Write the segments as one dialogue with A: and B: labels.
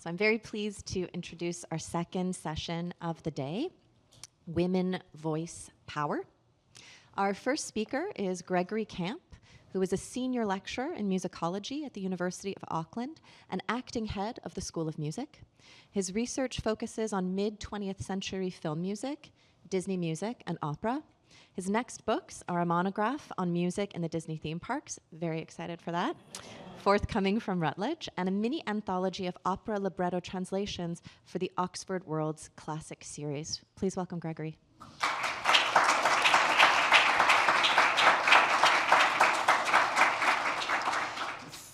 A: So I'm very pleased to introduce our second session of the day, Women Voice Power. Our first speaker is Gregory Camp, who is a senior lecturer in musicology at the University of Auckland and acting head of the School of Music. His research focuses on mid-20th century film music, Disney music, and opera. His next books are a monograph on music in the Disney theme parks, very excited for that, forthcoming from Routledge, and a mini anthology of opera libretto translations for the Oxford World's Classic series. Please welcome Gregory.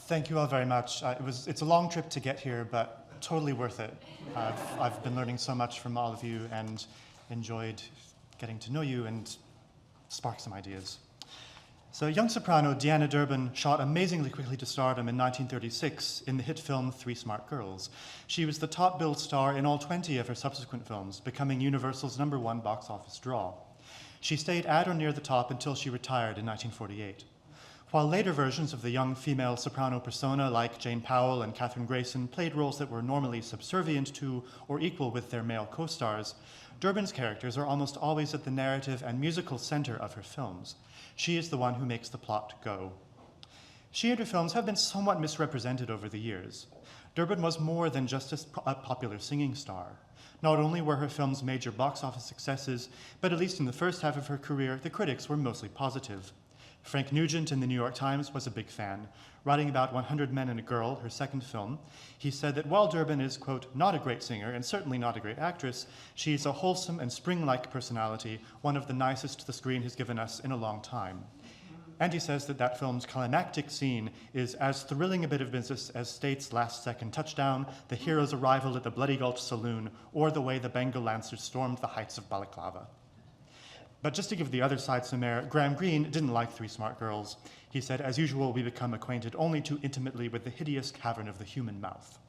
B: Thank you all very much. It's a long trip to get here, but totally worth it. I've been learning so much from all of you and enjoyed getting to know you and spark some ideas. So young soprano Deanna Durbin shot amazingly quickly to stardom in 1936 in the hit film Three Smart Girls. She was the top billed star in all 20 of her subsequent films, becoming Universal's #1 box office draw. She stayed at or near the top until she retired in 1948. While later versions of the young female soprano persona like Jane Powell and Katherine Grayson played roles that were normally subservient to or equal with their male co-stars, Durbin's characters are almost always at the narrative and musical center of her films. She is the one who makes the plot go. She and her films have been somewhat misrepresented over the years. Durbin was more than just a popular singing star. Not only were her films major box office successes, but at least in the first half of her career, the critics were mostly positive. Frank Nugent in the New York Times was a big fan. Writing about 100 Men and a Girl, her second film, he said that while Durbin is, quote, not a great singer and certainly not a great actress, she is a wholesome and spring-like personality, one of the nicest the screen has given us in a long time. And he says that that film's climactic scene is as thrilling a bit of business as State's last-second touchdown, the hero's arrival at the Bloody Gulch Saloon, or the way the Bengal Lancers stormed the heights of Balaclava. But just to give the other side some air, Graham Greene didn't like Three Smart Girls. He said, as usual, we become acquainted only too intimately with the hideous cavern of the human mouth.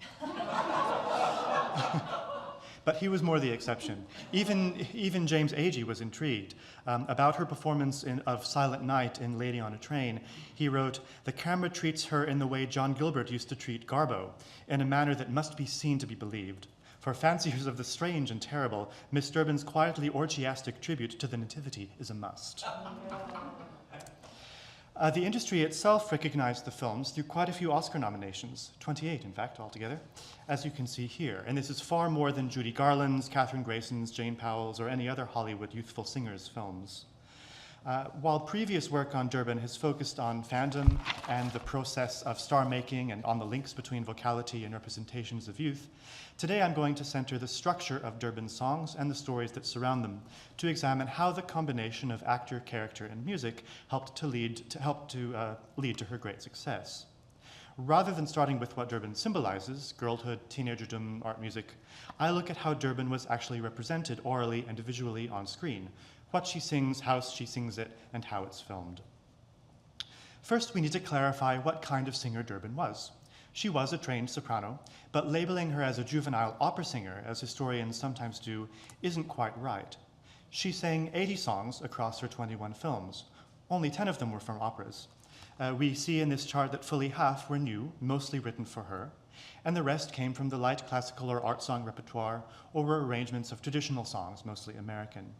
B: But he was more the exception. Even James Agee was intrigued. About her performance of Silent Night in Lady on a Train, he wrote, the camera treats her in the way John Gilbert used to treat Garbo, in a manner that must be seen to be believed. For fanciers of the strange and terrible, Miss Durbin's quietly orgiastic tribute to the Nativity is a must. The industry itself recognized the films through quite a few Oscar nominations, 28 in fact altogether, as you can see here. And this is far more than Judy Garland's, Katherine Grayson's, Jane Powell's, or any other Hollywood youthful singers' films. While previous work on Durbin has focused on fandom and the process of star-making and on the links between vocality and representations of youth, today I'm going to center the structure of Durbin's songs and the stories that surround them to examine how the combination of actor, character, and music helped to lead to her great success. Rather than starting with what Durbin symbolizes, girlhood, teenagerdom, art music, I look at how Durbin was actually represented orally and visually on screen, what she sings, how she sings it, and how it's filmed. First, we need to clarify what kind of singer Durbin was. She was a trained soprano, but labeling her as a juvenile opera singer, as historians sometimes do, isn't quite right. She sang 80 songs across her 21 films. Only 10 of them were from operas. We see in this chart that fully half were new, mostly written for her, and the rest came from the light classical or art song repertoire, or were arrangements of traditional songs, mostly American.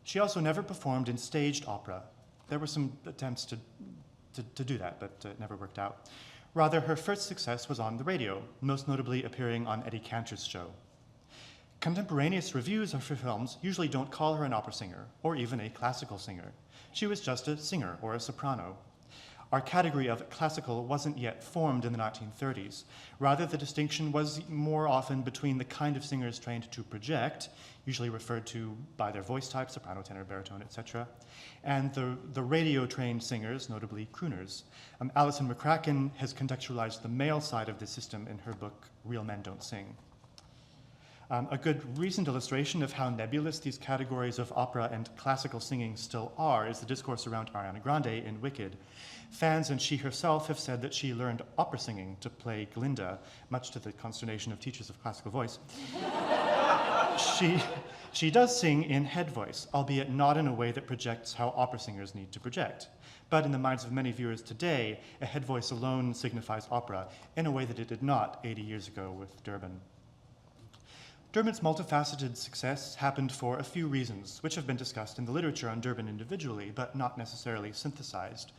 B: She also never performed in staged opera. There were some attempts to do that, but it never worked out. Rather, her first success was on the radio, most notably appearing on Eddie Cantor's show. Contemporaneous reviews of her films usually don't call her an opera singer, or even a classical singer. She was just a singer or a soprano. Our category of classical wasn't yet formed in the 1930s. Rather, the distinction was more often between the kind of singers trained to project, usually referred to by their voice type, soprano, tenor, baritone, etc., and the radio-trained singers, notably crooners. Alison McCracken has contextualized the male side of this system in her book, Real Men Don't Sing. A good recent illustration of how nebulous these categories of opera and classical singing still are is the discourse around Ariana Grande in Wicked. Fans and she herself have said that she learned opera singing to play Glinda, much to the consternation of teachers of classical voice. She does sing in head voice, albeit not in a way that projects how opera singers need to project. But in the minds of many viewers today, a head voice alone signifies opera in a way that it did not 80 years ago with Durbin. Durbin's multifaceted success happened for a few reasons, which have been discussed in the literature on Durbin individually, but not necessarily synthesized.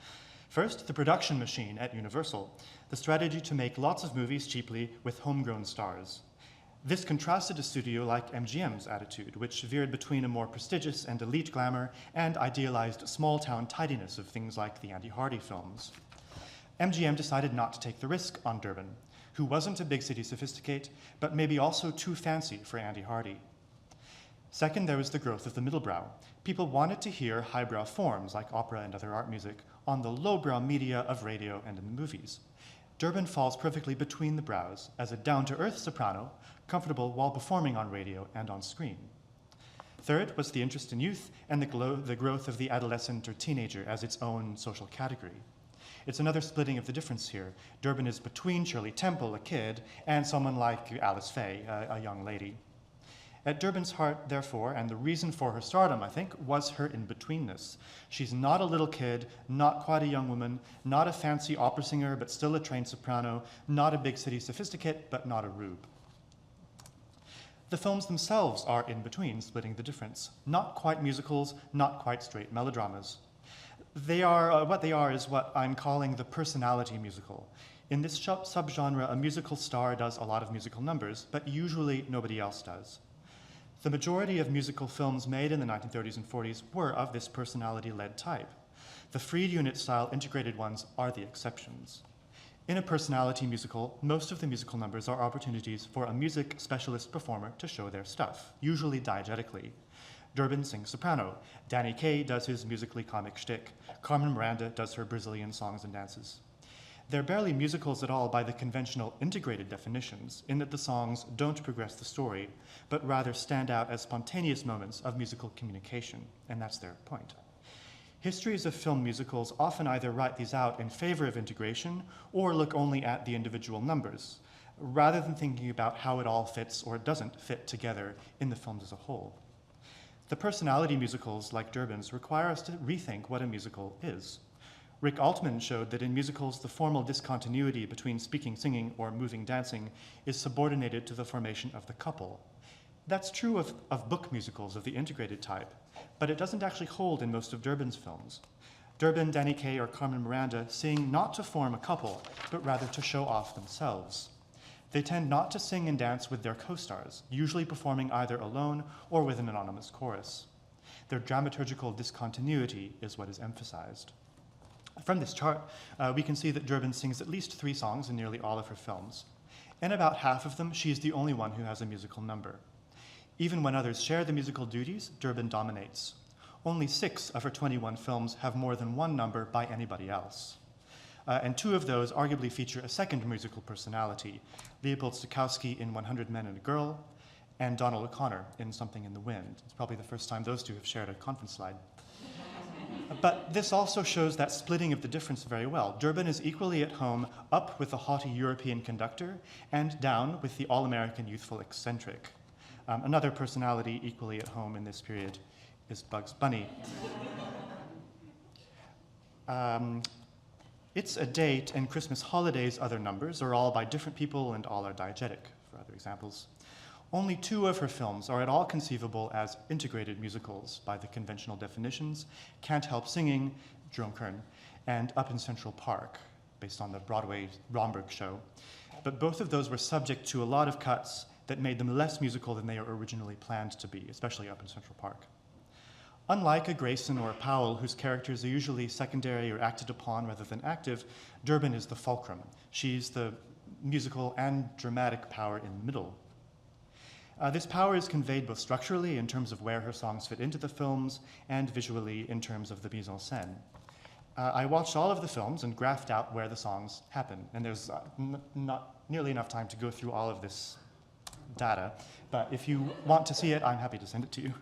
B: First, the production machine at Universal, the strategy to make lots of movies cheaply with homegrown stars. This contrasted a studio like MGM's attitude, which veered between a more prestigious and elite glamour and idealized small-town tidiness of things like the Andy Hardy films. MGM decided not to take the risk on Durbin, who wasn't a big city sophisticate, but maybe also too fancy for Andy Hardy. Second, there was the growth of the middlebrow. People wanted to hear highbrow forms like opera and other art music on the lowbrow media of radio and in the movies. Durbin falls perfectly between the brows as a down-to-earth soprano, comfortable while performing on radio and on screen. Third was the interest in youth and the growth of the adolescent or teenager as its own social category. It's another splitting of the difference here. Durbin is between Shirley Temple, a kid, and someone like Alice Faye, a young lady. At Durbin's heart, therefore, and the reason for her stardom, I think, was her in-betweenness. She's not a little kid, not quite a young woman, not a fancy opera singer, but still a trained soprano, not a big city sophisticate, but not a rube. The films themselves are in between, splitting the difference. Not quite musicals, not quite straight melodramas. What they are is what I'm calling the personality musical. In this subgenre, a musical star does a lot of musical numbers, but usually nobody else does. The majority of musical films made in the 1930s and 40s were of this personality-led type. The Freed unit-style integrated ones are the exceptions. In a personality musical, most of the musical numbers are opportunities for a music specialist performer to show their stuff, usually diegetically. Durbin sings soprano. Danny Kaye does his musically comic shtick. Carmen Miranda does her Brazilian songs and dances. They're barely musicals at all by the conventional integrated definitions, in that the songs don't progress the story, but rather stand out as spontaneous moments of musical communication, and that's their point. Histories of film musicals often either write these out in favor of integration or look only at the individual numbers, rather than thinking about how it all fits or doesn't fit together in the films as a whole. The personality musicals, like Durbin's, require us to rethink what a musical is. Rick Altman showed that in musicals, the formal discontinuity between speaking, singing, or moving, dancing is subordinated to the formation of the couple. That's true of book musicals of the integrated type, but it doesn't actually hold in most of Durbin's films. Durbin, Danny Kaye, or Carmen Miranda sing not to form a couple, but rather to show off themselves. They tend not to sing and dance with their co-stars, usually performing either alone or with an anonymous chorus. Their dramaturgical discontinuity is what is emphasized. From this chart, we can see that Durbin sings at least 3 songs in nearly all of her films. In about half of them, she is the only one who has a musical number. Even when others share the musical duties, Durbin dominates. Only 6 of her 21 films have more than one number by anybody else. And 2 of those arguably feature a second musical personality, Leopold Stokowski in 100 Men and a Girl, and Donald O'Connor in Something in the Wind. It's probably the first time those 2 have shared a conference slide. But this also shows that splitting of the difference very well. Durbin is equally at home up with the haughty European conductor and down with the all-American youthful eccentric. Another personality equally at home in this period is Bugs Bunny. It's a Date and Christmas Holidays other numbers are all by different people and all are diegetic, for other examples. Only 2 of her films are at all conceivable as integrated musicals by the conventional definitions, Can't Help Singing, Jerome Kern, and Up in Central Park, based on the Broadway Romberg show. But both of those were subject to a lot of cuts that made them less musical than they were originally planned to be, especially Up in Central Park. Unlike a Grayson or a Powell, whose characters are usually secondary or acted upon rather than active, Durbin is the fulcrum. She's the musical and dramatic power in the middle. This power is conveyed both structurally in terms of where her songs fit into the films and visually in terms of the mise en scène. I watched all of the films and graphed out where the songs happen, and there's not nearly enough time to go through all of this data, but if you want to see it, I'm happy to send it to you.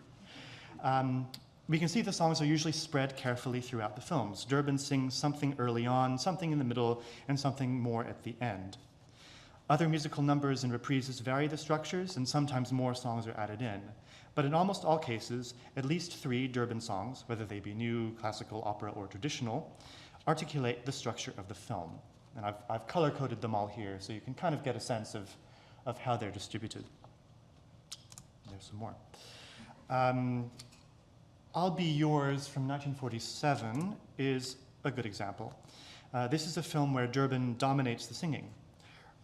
B: We can see the songs are usually spread carefully throughout the films. Durbin sings something early on, something in the middle, and something more at the end. Other musical numbers and reprises vary the structures, and sometimes more songs are added in. But in almost all cases, at least 3 Durbin songs, whether they be new, classical, opera, or traditional, articulate the structure of the film. And I've color-coded them all here, so you can kind of get a sense of how they're distributed. There's some more. I'll Be Yours from 1947 is a good example. This is a film where Durbin dominates the singing.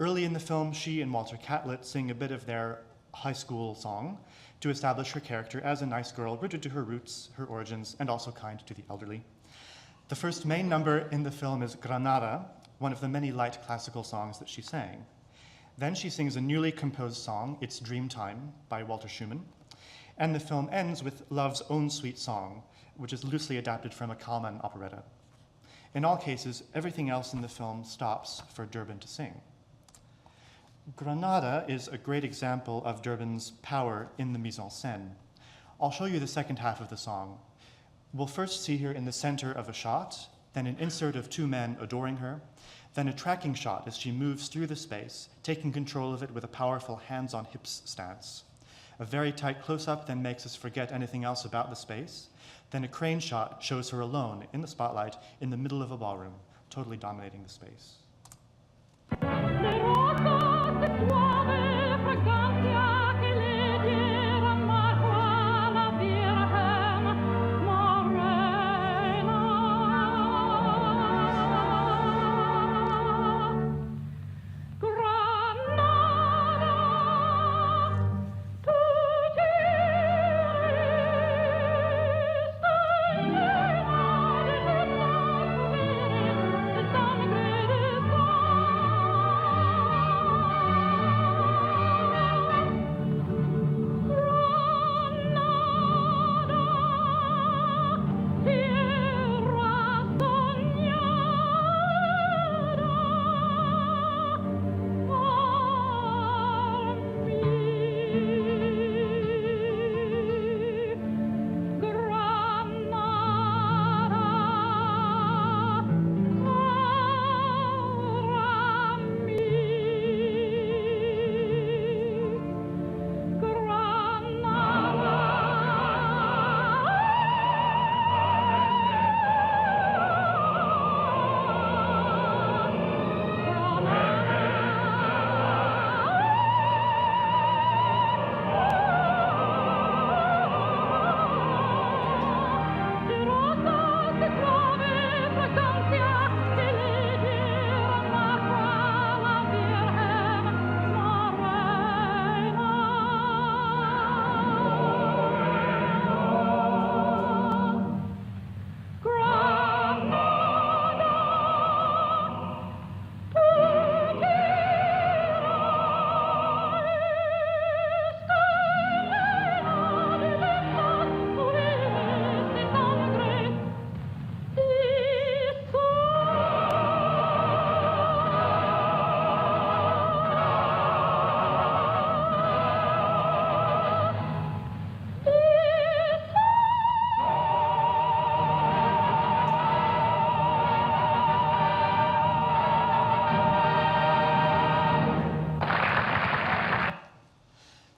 B: Early in the film, she and Walter Catlett sing a bit of their high school song to establish her character as a nice girl, rooted to her roots, her origins, and also kind to the elderly. The first main number in the film is Granada, one of the many light classical songs that she sang. Then she sings a newly composed song, It's Dreamtime, by Walter Schumann, and the film ends with Love's Own Sweet Song, which is loosely adapted from a Kalman operetta. In all cases, everything else in the film stops for Durbin to sing. Granada is a great example of Durbin's power in the mise en scène. I'll show you the second half of the song. We'll first see her in the center of a shot, then an insert of 2 men adoring her, then a tracking shot as she moves through the space, taking control of it with a powerful hands-on-hips stance. A very tight close-up then makes us forget anything else about the space. Then a crane shot shows her alone in the spotlight in the middle of a ballroom, totally dominating the space.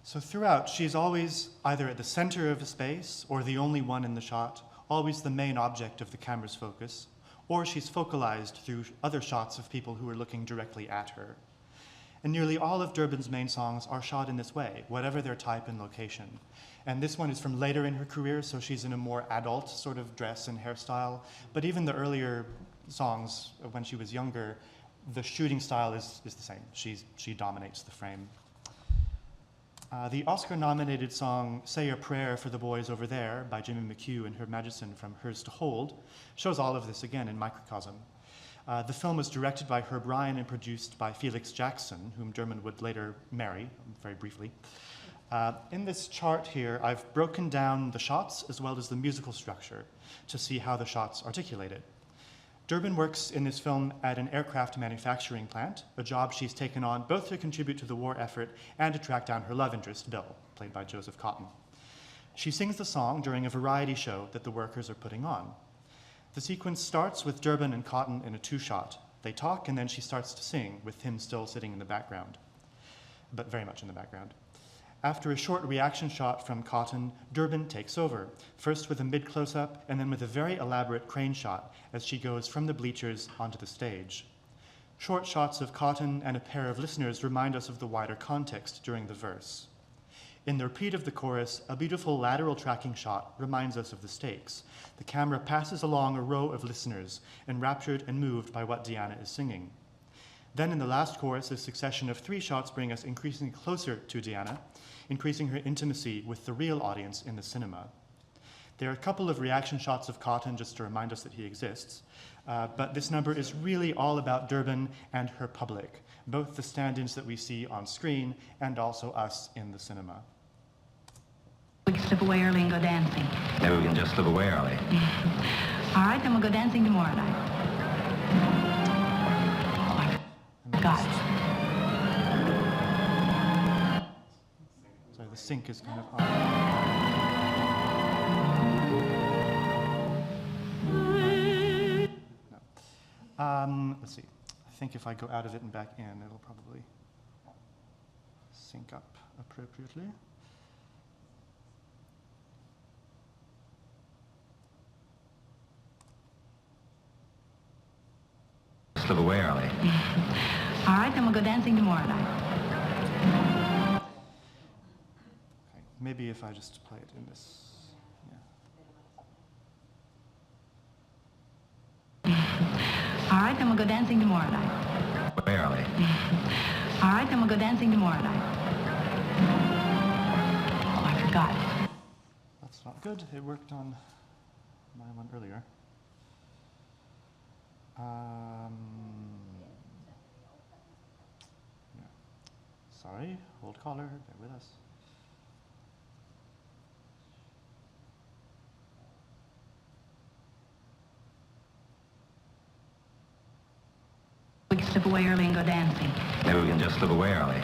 B: So throughout, she's always either at the center of a space or the only one in the shot, always the main object of the camera's focus, or she's focalized through other shots of people who are looking directly at her. And nearly all of Durbin's main songs are shot in this way, whatever their type and location. And this one is from later in her career, so she's in a more adult sort of dress and hairstyle. But even the earlier songs, when she was younger, the shooting style is the same. She dominates the frame. The Oscar-nominated song Say a Prayer for the Boys Over There by Jimmy McHugh and Herb Magidson from Hers to Hold shows all of this again in microcosm. The film was directed by Herb Ryan and produced by Felix Jackson, whom Durbin would later marry, very briefly. In this chart here, I've broken down the shots as well as the musical structure to see how the shots articulate it. Durbin works in this film at an aircraft manufacturing plant, a job she's taken on both to contribute to the war effort and to track down her love interest, Bill, played by Joseph Cotten. She sings the song during a variety show that the workers are putting on. The sequence starts with Durbin and Cotten in a 2-shot. They talk, and then she starts to sing, with him still sitting in the background, but very much in the background. After a short reaction shot from Cotton, Durbin takes over, first with a mid-close-up, and then with a very elaborate crane shot as she goes from the bleachers onto the stage. Short shots of Cotton and a pair of listeners remind us of the wider context during the verse. In the repeat of the chorus, a beautiful lateral tracking shot reminds us of the stakes. The camera passes along a row of listeners, enraptured and moved by what Diana is singing. Then in the last chorus, a succession of 3 shots bring us increasingly closer to Diana, increasing her intimacy with the real audience in the cinema. There are a couple of reaction shots of Cotton just to remind us that he exists, but this number is really all about Durbin and her public, both the stand-ins that we see on screen and also us in the cinema.
C: We can slip away early and go dancing.
D: Maybe we can just slip away early.
C: All right, then we'll go dancing tomorrow night. Oh, I got it.
B: So the sync is kind of on. Let's see. I think if I go out of it and back in, it'll probably sync up appropriately.
D: Slip away early.
C: All right, then we'll go dancing tomorrow night.
B: Okay, maybe if I just play it in this.
C: All right, then we'll go dancing tomorrow night.
D: Way early.
C: All right, then we'll go dancing tomorrow night. Oh, I forgot.
B: That's not good. It worked on my one earlier. Yeah. Sorry, hold caller, bear with us.
C: We can slip away early and go dancing.
D: Maybe we can just slip away early.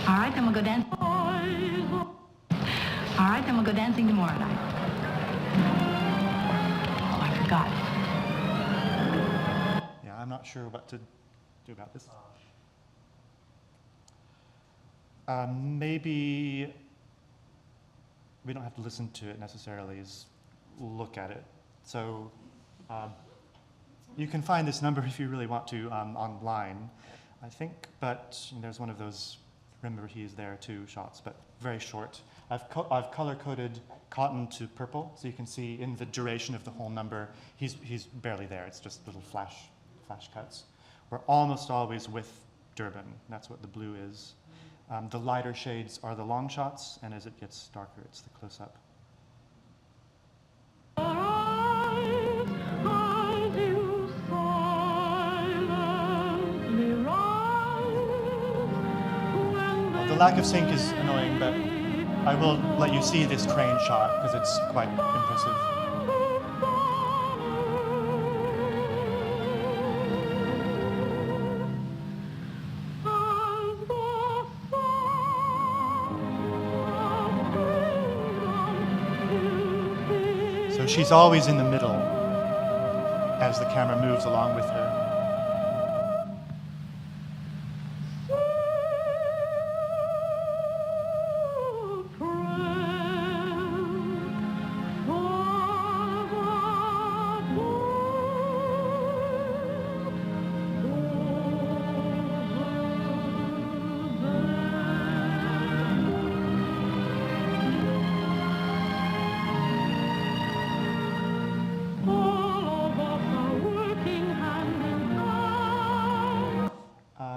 C: All right, then we'll go dancing. All right, then we'll go dancing tomorrow night. Oh, I forgot.
B: Yeah, I'm not sure what to do about this. Maybe we don't have to listen to it necessarily, is look at it. So you can find this number if you really want to online, I think, but there's one of those, remember he is there too shots, but very short. I've color-coded Cotton to purple, so you can see in the duration of the whole number, he's barely there. It's just little flash cuts. We're almost always with Durbin. That's what the blue is. The lighter shades are the long shots, and as it gets darker, it's the close-up. The lack of sync is annoying, but I will let you see this crane shot because it's quite impressive. So she's always in the middle as the camera moves along with her.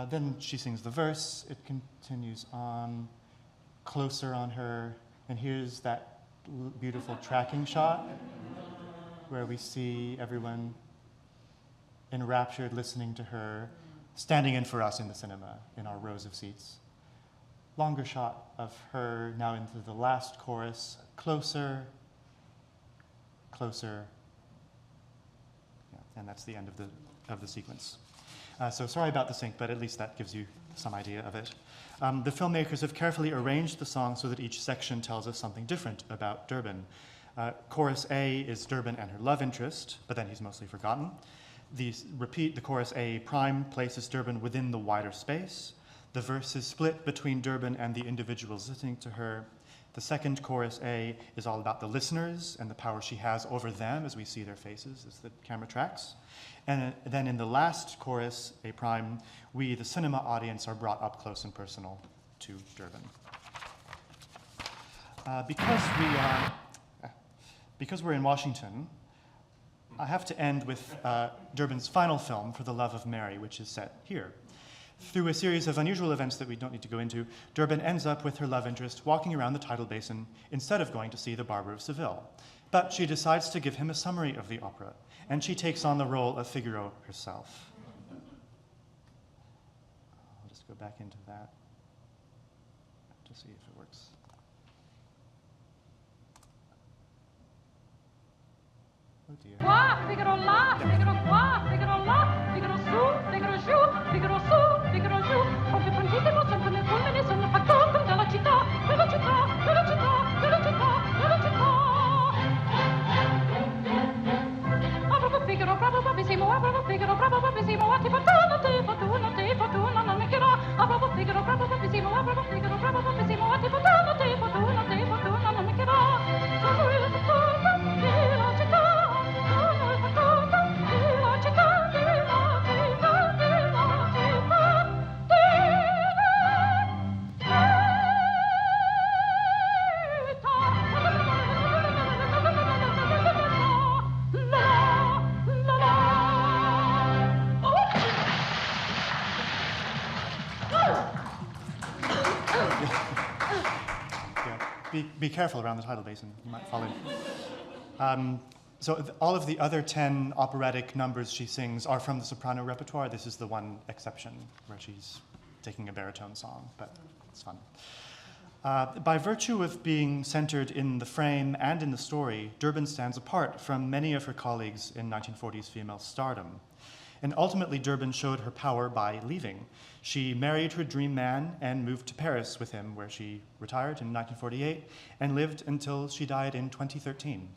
B: Then she sings the verse. It continues on, closer on her, and here's that beautiful tracking shot where we see everyone enraptured listening to her, standing in for us in the cinema, in our rows of seats. Longer shot of her now into the last chorus, closer, closer, yeah, and that's the end of the sequence. So sorry about the sync, but at least that gives you some idea of it. The filmmakers have carefully arranged the song so that each section tells us something different about Durbin. Chorus A is Durbin and her love interest, but then he's mostly forgotten. The chorus A prime places Durbin within the wider space. The verse is split between Durbin and the individuals listening to her. The second chorus A is all about the listeners and the power she has over them as we see their faces as the camera tracks. And then in the last chorus, A prime, we, the cinema audience, are brought up close and personal to Durbin. Because we're in Washington, I have to end with Durbin's final film, For the Love of Mary, which is set here. Through a series of unusual events that we don't need to go into, Durbin ends up with her love interest walking around the tidal basin instead of going to see The Barber of Seville. But she decides to give him a summary of the opera, and she takes on the role of Figaro herself. I'll just go back into that to see if it works. Oh dear.
E: Qua, Figaro là, Figaro qua, Figaro là, Figaro su, Figaro giù, Figaro su, Figaro giù. Quante partite non sempre nel fulmine sono fatto della città, della città, della città, della città, della città. Bravo Figaro, bravo bravissimo, bravo Figaro, bravo bravissimo, ti fortuna, non mi chiederà. Bravo Figaro, bravo bravissimo, bravo Figaro, bravo bravissimo, ti fortuna, non mi chiederà. Sono io fortuna, la città.
B: Be careful around the tidal basin, you might fall in. All of the other 10 operatic numbers she sings are from the soprano repertoire. This is the one exception where she's taking a baritone song, but it's fun. By virtue of being centered in the frame and in the story, Durbin stands apart from many of her colleagues in 1940s female stardom. And ultimately, Durbin showed her power by leaving. She married her dream man and moved to Paris with him, where she retired in 1948 and lived until she died in 2013.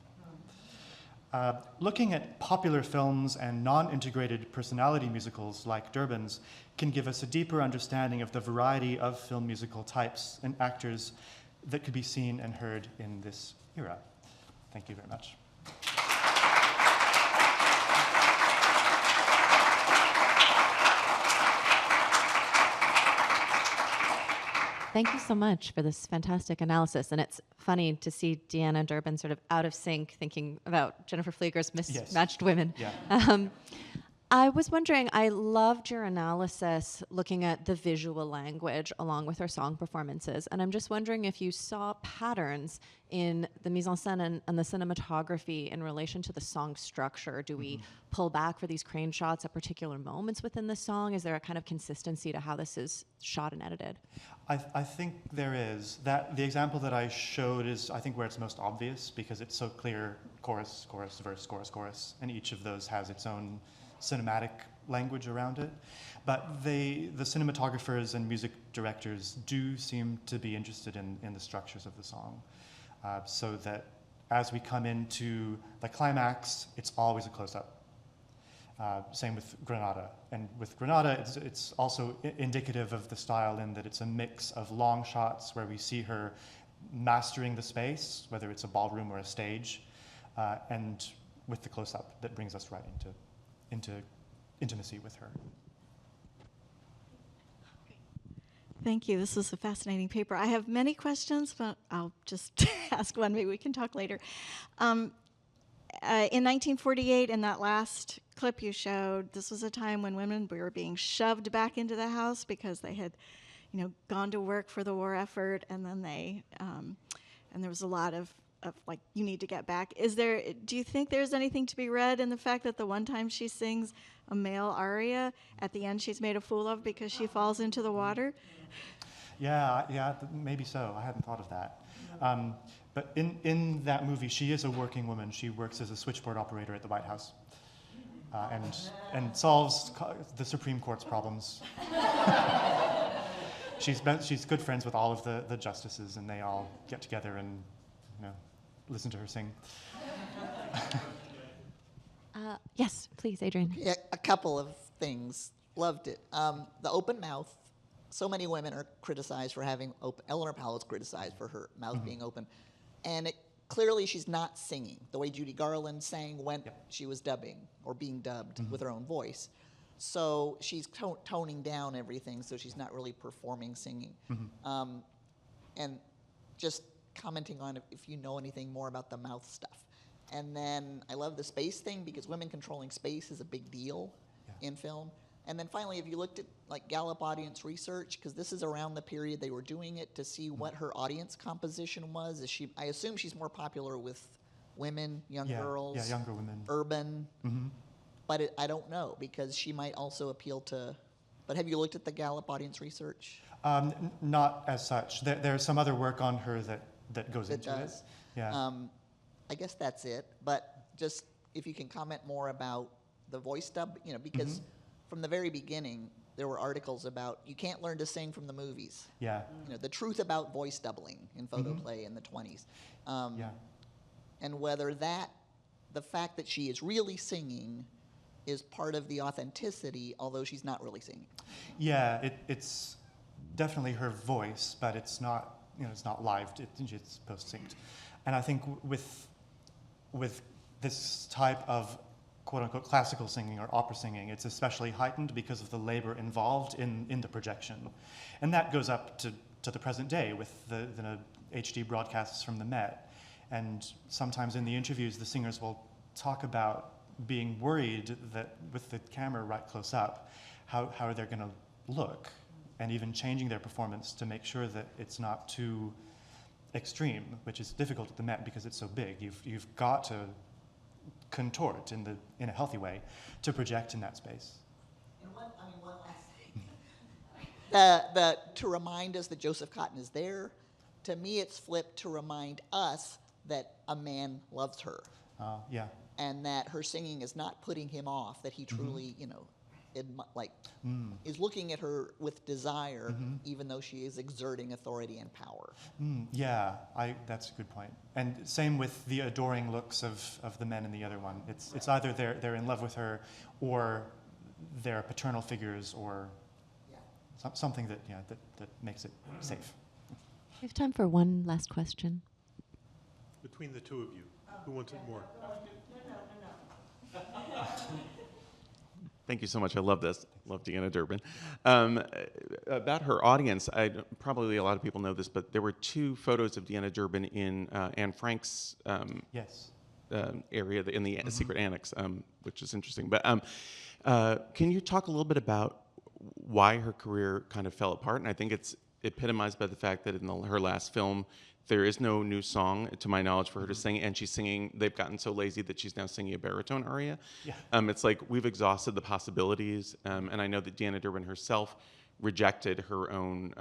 B: Looking at popular films and non-integrated personality musicals like Durbin's can give us a deeper understanding of the variety of film musical types and actors that could be seen and heard in this era. Thank you very much.
A: Thank you so much for this fantastic analysis. And it's funny to see Deanna Durbin sort of out of sync thinking about Jennifer Flieger's mismatched women.
B: Yeah.
A: I was wondering, I loved your analysis looking at the visual language along with her song performances. And I'm just wondering if you saw patterns in the mise en scène and the cinematography in relation to the song structure. Do we pull back for these crane shots at particular moments within the song? Is there a kind of consistency to how this is shot and edited?
B: I think there is. The example that I showed is, I think, where it's most obvious because it's so clear: chorus, chorus, verse, chorus, chorus, and each of those has its own cinematic language around it. But the cinematographers and music directors do seem to be interested in the structures of the song, so that as we come into the climax, it's always a close-up. Same with Granada. And with Granada, it's also indicative of the style in that it's a mix of long shots where we see her mastering the space, whether it's a ballroom or a stage, and with the close-up that brings us right into intimacy with her.
F: Thank you. This is a fascinating paper. I have many questions, but I'll just ask one. Maybe we can talk later. In 1948, in that last clip you showed, this was a time when women were being shoved back into the house because they had, gone to work for the war effort, and then and there was a lot of like, you need to get back. Do you think there's anything to be read in the fact that the one time she sings a male aria, at the end she's made a fool of because she falls into the water?
B: Yeah, maybe so. I hadn't thought of that. But in that movie, she is a working woman. She works as a switchboard operator at the White House and solves the Supreme Court's problems. She's good friends with all of the justices, and they all get together and listen to her sing.
A: Yes, please, Adrian.
G: Yeah, a couple of things. Loved it. The open mouth. So many women are criticized for having open. Eleanor Powell's criticized for her mouth being open, and clearly she's not singing the way Judy Garland sang when she was dubbing or being dubbed with her own voice. So she's toning down everything, so she's not really performing singing. And just commenting on if you know anything more about the mouth stuff. And then I love the space thing because women controlling space is a big deal in film. And then finally, if you looked at like Gallup audience research, because this is around the period they were doing it, to see what her audience composition was. I assume she's more popular with women, young girls,
B: younger women,
G: urban. But I don't know because she might also appeal to. But have you looked at the Gallup audience research?
B: Not as such. There's some other work on her that goes into it. Yeah.
G: I guess that's it. But just if you can comment more about the voice dub, because from the very beginning there were articles about you can't learn to sing from the movies.
B: Yeah.
G: The truth about voice doubling in photoplay in the 20s. And whether the fact that she is really singing is part of the authenticity, although she's not really singing.
B: Yeah, it's definitely her voice, but it's not, it's not live. It's post-synced. And I think with this type of quote-unquote classical singing or opera singing, it's especially heightened because of the labor involved in the projection. And that goes up to the present day with the HD broadcasts from the Met. And sometimes in the interviews, the singers will talk about being worried that with the camera right close up, how they're going to look, and even changing their performance to make sure that it's not too extreme, which is difficult at the Met because it's so big. You've got to contort in a healthy way to project in that space.
G: And one last thing. To remind us that Joseph Cotten is there, to me it's flipped to remind us that a man loves her.
B: Yeah.
G: And that her singing is not putting him off, that he truly, is looking at her with desire, even though she is exerting authority and power.
B: Yeah, that's a good point. And same with the adoring looks of the men in the other one. It's either they're in love with her, or they're paternal figures, or something that makes it safe.
A: We have time for one last question.
H: Between the two of you, who wants it more? Thank you so much. I love this. Love Deanna Durbin. About her audience, probably a lot of people know this, but there were 2 photos of Deanna Durbin in Anne Frank's area in the secret annex, which is interesting. But can you talk a little bit about why her career kind of fell apart? And I think it's epitomized by the fact that in her last film, there is no new song, to my knowledge, for her to sing, and she's singing. They've gotten so lazy that she's now singing a baritone aria. Yeah. It's like we've exhausted the possibilities, and I know that Deanna Durbin herself rejected her own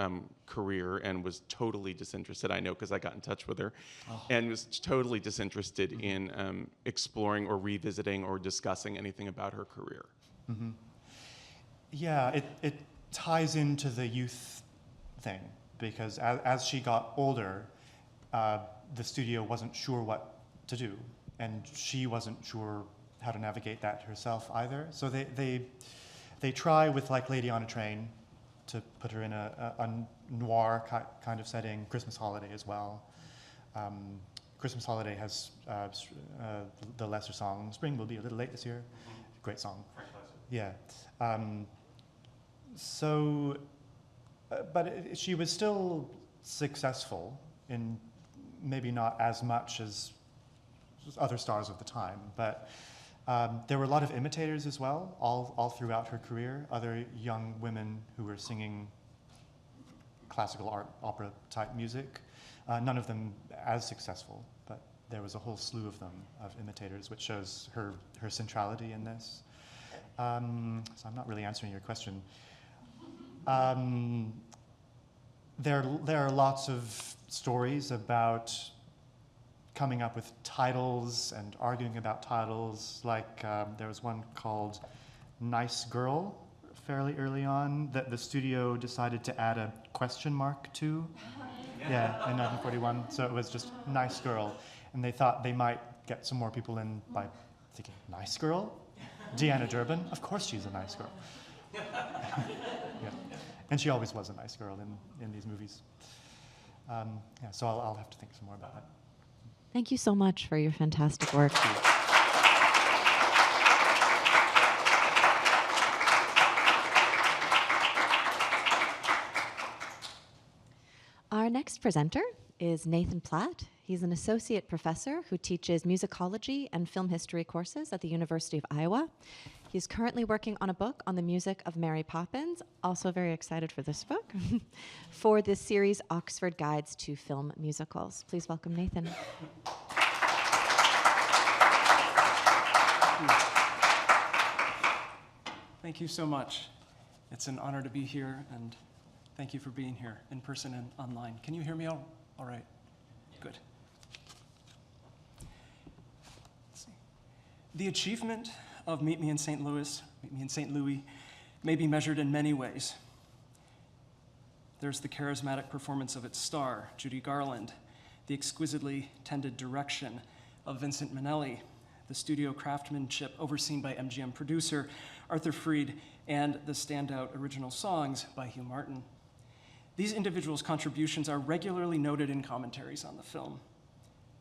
H: career and was totally disinterested. I know because I got in touch with her, and was totally disinterested in exploring or revisiting or discussing anything about her career.
B: Yeah, it ties into the youth thing, because as she got older, the studio wasn't sure what to do, and she wasn't sure how to navigate that herself either. So they try with like Lady on a Train to put her in a noir kind of setting. Christmas Holiday as well. Christmas Holiday has the lesser song. Spring Will Be a Little Late This Year. Great song. Yeah. But she was still successful in maybe not as much as other stars of the time, but there were a lot of imitators as well, all throughout her career, other young women who were singing classical opera type music, none of them as successful, but there was a whole slew of them, of imitators, which shows her centrality in this. So I'm not really answering your question. There are lots of stories about coming up with titles and arguing about titles. Like there was one called Nice Girl fairly early on that the studio decided to add a question mark to. Yeah, in 1941. So it was just Nice Girl. And they thought they might get some more people in by Thinking, nice girl? Deanna Durbin? Of course she's a nice girl. Yeah. And she always was a nice girl in these movies. So I'll have to think some more about that.
A: Thank you so much for your fantastic work. Our next presenter is Nathan Platt. He's an associate professor who teaches musicology and film history courses at the University of Iowa. He's currently working on a book on the music of Mary Poppins, also very excited for this book, for the series Oxford Guides to Film Musicals. Please welcome Nathan.
I: Thank you so much. It's an honor to be here, and thank you for being here in person and online. Can you hear me all right? Good. Let's see. The achievement of Meet Me in St. Louis may be measured in many ways. There's the charismatic performance of its star, Judy Garland, the exquisitely tended direction of Vincent Minnelli, the studio craftsmanship overseen by MGM producer Arthur Freed, and the standout original songs by Hugh Martin. These individuals' contributions are regularly noted in commentaries on the film.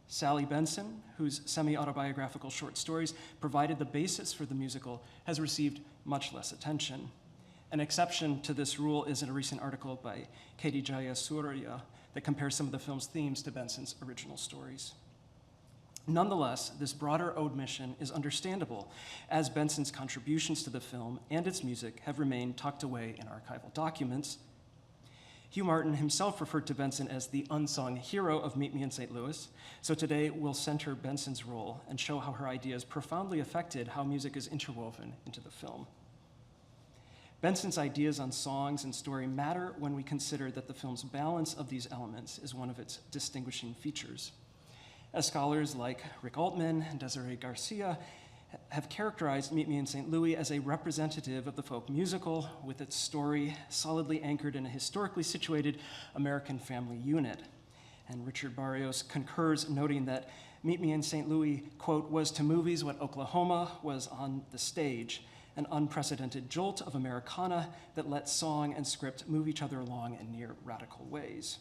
I: Sally Benson, whose semi-autobiographical short stories provided the basis for the musical, has received much less attention. An exception to this rule is in a recent article by Katie Jayasuriya that compares some of the film's themes to Benson's original stories. Nonetheless, this broader ode mission is understandable, as Benson's contributions to the film and its music have remained tucked away in archival documents. Hugh Martin himself referred to Benson as the unsung hero of Meet Me in St. Louis, so today we'll center Benson's role and show how her ideas profoundly affected how music is interwoven into the film. Benson's ideas on songs and story matter when we consider that the film's balance of these elements is one of its distinguishing features. As scholars like Rick Altman and Desiree Garcia have characterized Meet Me in St. Louis as a representative of the folk musical, with its story solidly anchored in a historically situated American family unit. And Richard Barrios concurs, noting that Meet Me in St. Louis, quote, was to movies what Oklahoma was on the stage, an unprecedented jolt of Americana that let song and script move each other along in near radical ways.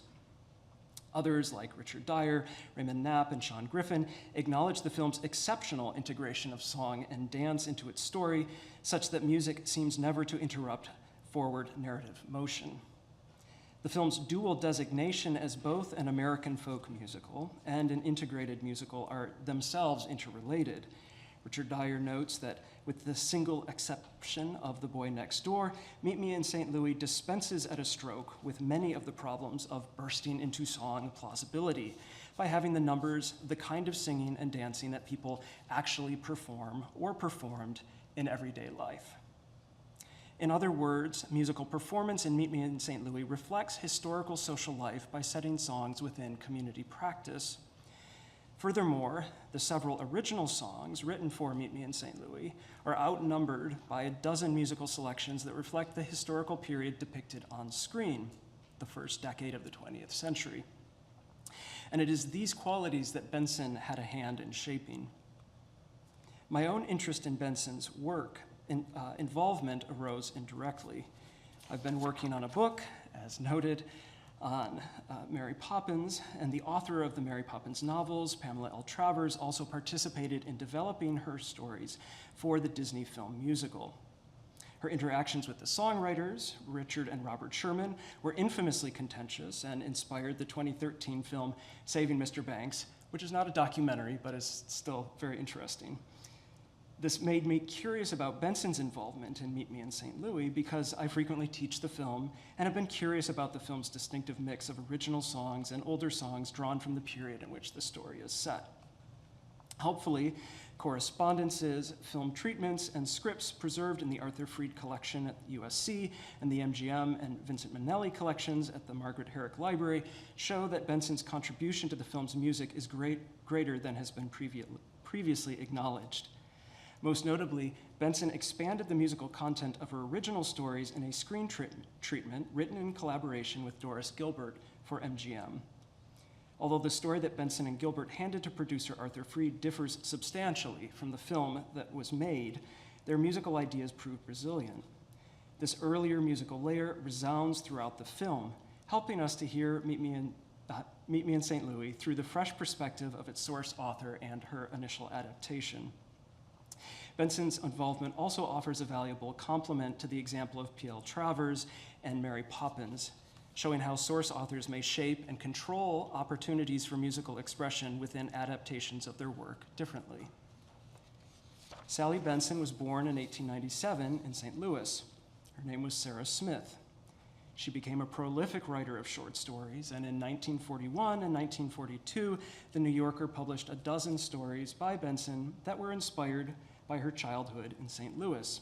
I: Others, like Richard Dyer, Raymond Knapp, and Sean Griffin, acknowledge the film's exceptional integration of song and dance into its story, such that music seems never to interrupt forward narrative motion. The film's dual designation as both an American folk musical and an integrated musical are themselves interrelated. Richard Dyer notes that with the single exception of The Boy Next Door, Meet Me in St. Louis dispenses at a stroke with many of the problems of bursting into song plausibility by having the numbers, the kind of singing and dancing that people actually perform or performed in everyday life. In other words, musical performance in Meet Me in St. Louis reflects historical social life by setting songs within community practice. Furthermore, the several original songs written for Meet Me in St. Louis are outnumbered by a dozen musical selections that reflect the historical period depicted on screen, the first decade of the 20th century. And it is these qualities that Benson had a hand in shaping. My own interest in Benson's work and involvement arose indirectly. I've been working on a book, as noted, on Mary Poppins, and the author of the Mary Poppins novels, Pamela L. Travers, also participated in developing her stories for the Disney film musical. Her interactions with the songwriters, Richard and Robert Sherman, were infamously contentious and inspired the 2013 film Saving Mr. Banks, which is not a documentary, but is still very interesting. This made me curious about Benson's involvement in Meet Me in St. Louis because I frequently teach the film and have been curious about the film's distinctive mix of original songs and older songs drawn from the period in which the story is set. Helpfully, correspondences, film treatments, and scripts preserved in the Arthur Freed collection at USC and the MGM and Vincent Minnelli collections at the Margaret Herrick Library show that Benson's contribution to the film's music is greater than has been previously acknowledged. Most notably, Benson expanded the musical content of her original stories in a screen treatment written in collaboration with Doris Gilbert for MGM. Although the story that Benson and Gilbert handed to producer Arthur Freed differs substantially from the film that was made, their musical ideas proved resilient. This earlier musical layer resounds throughout the film, helping us to hear Meet Me in St. Louis through the fresh perspective of its source author and her initial adaptation. Benson's involvement also offers a valuable complement to the example of P.L. Travers and Mary Poppins, showing how source authors may shape and control opportunities for musical expression within adaptations of their work differently. Sally Benson was born in 1897 in St. Louis. Her name was Sarah Smith. She became a prolific writer of short stories, and in 1941 and 1942, The New Yorker published a dozen stories by Benson that were inspired by her childhood in St. Louis.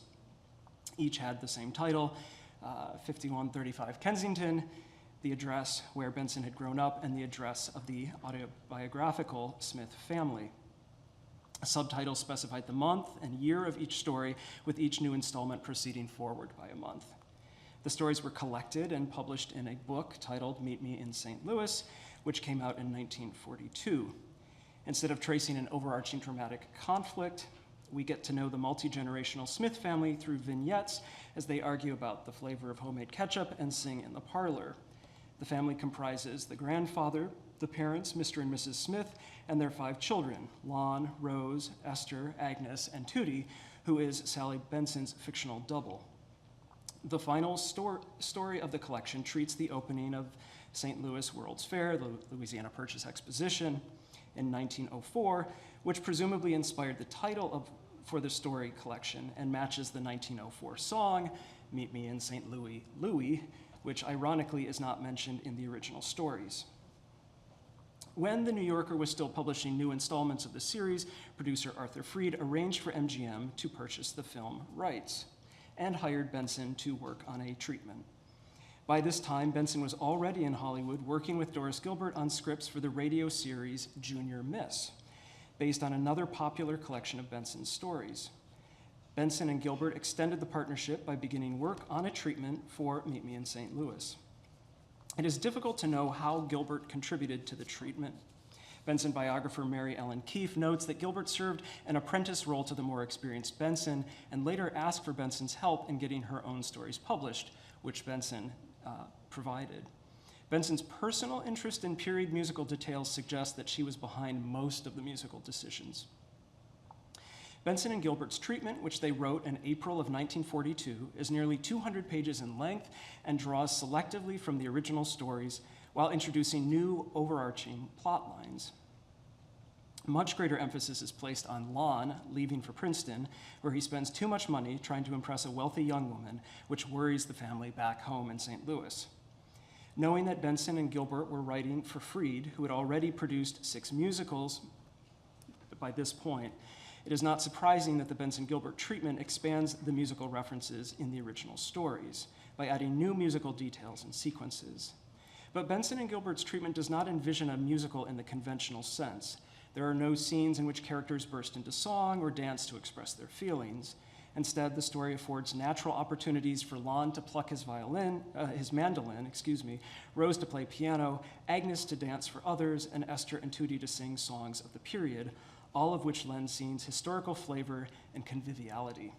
I: Each had the same title, 5135 Kensington, the address where Benson had grown up, and the address of the autobiographical Smith family. A subtitle specified the month and year of each story, with each new installment proceeding forward by a month. The stories were collected and published in a book titled Meet Me in St. Louis, which came out in 1942. Instead of tracing an overarching dramatic conflict, we get to know the multi-generational Smith family through vignettes as they argue about the flavor of homemade ketchup and sing in the parlor. The family comprises the grandfather, the parents, Mr. and Mrs. Smith, and their 5 children, Lon, Rose, Esther, Agnes, and Tootie, who is Sally Benson's fictional double. The final story of the collection treats the opening of St. Louis World's Fair, the Louisiana Purchase Exposition, in 1904, which presumably inspired the title for the story collection and matches the 1904 song, Meet Me in St. Louis, Louis, which ironically is not mentioned in the original stories. When The New Yorker was still publishing new installments of the series, producer Arthur Freed arranged for MGM to purchase the film rights and hired Benson to work on a treatment. By this time, Benson was already in Hollywood working with Doris Gilbert on scripts for the radio series Junior Miss, based on another popular collection of Benson's stories. Benson and Gilbert extended the partnership by beginning work on a treatment for Meet Me in St. Louis. It is difficult to know how Gilbert contributed to the treatment. Benson biographer Mary Ellen Keefe notes that Gilbert served an apprentice role to the more experienced Benson and later asked for Benson's help in getting her own stories published, which Benson provided. Benson's personal interest in period musical details suggests that she was behind most of the musical decisions. Benson and Gilbert's treatment, which they wrote in April of 1942, is nearly 200 pages in length and draws selectively from the original stories while introducing new overarching plot lines. Much greater emphasis is placed on Lon leaving for Princeton, where he spends too much money trying to impress a wealthy young woman, which worries the family back home in St. Louis. Knowing that Benson and Gilbert were writing for Freed, who had already produced 6 musicals by this point, it is not surprising that the Benson-Gilbert treatment expands the musical references in the original stories by adding new musical details and sequences. But Benson and Gilbert's treatment does not envision a musical in the conventional sense. There are no scenes in which characters burst into song or dance to express their feelings. Instead, the story affords natural opportunities for Lon to pluck his mandolin, Rose to play piano, Agnes to dance for others, and Esther and Tootie to sing songs of the period, all of which lend scenes historical flavor and conviviality.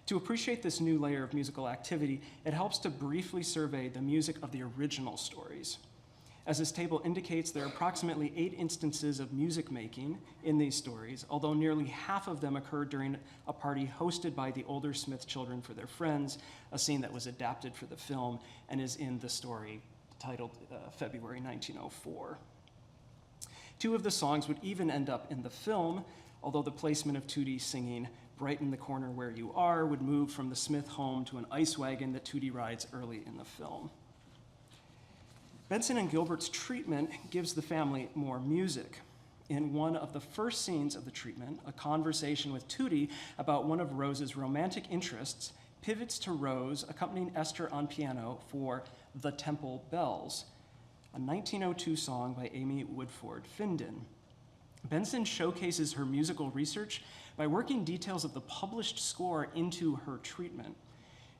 I: To appreciate this new layer of musical activity, it helps to briefly survey the music of the original stories. As this table indicates, there are approximately 8 instances of music making in these stories, although nearly half of them occurred during a party hosted by the older Smith children for their friends, a scene that was adapted for the film and is in the story titled February 1904. 2 of the songs would even end up in the film, although the placement of Tootie singing "Right in the Corner Where You Are" would move from the Smith home to an ice wagon that Tootie rides early in the film. Benson and Gilbert's treatment gives the family more music. In one of the first scenes of the treatment, a conversation with Tootie about one of Rose's romantic interests pivots to Rose accompanying Esther on piano for "The Temple Bells," a 1902 song by Amy Woodford Finden. Benson showcases her musical research by working details of the published score into her treatment.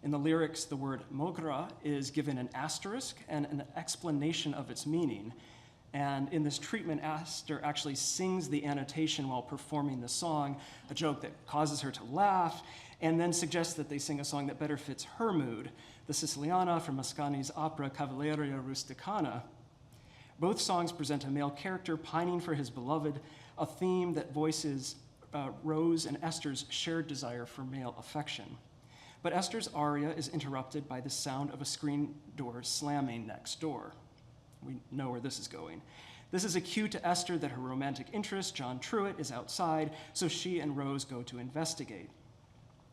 I: In the lyrics, the word mogra is given an asterisk and an explanation of its meaning. And in this treatment, Esther actually sings the annotation while performing the song, a joke that causes her to laugh, and then suggests that they sing a song that better fits her mood, the Siciliana from Mascagni's opera Cavalleria Rusticana. Both songs present a male character pining for his beloved, a theme that voices Rose and Esther's shared desire for male affection. But Esther's aria is interrupted by the sound of a screen door slamming next door. We know where this is going. This is a cue to Esther that her romantic interest, John Truitt, is outside, so she and Rose go to investigate.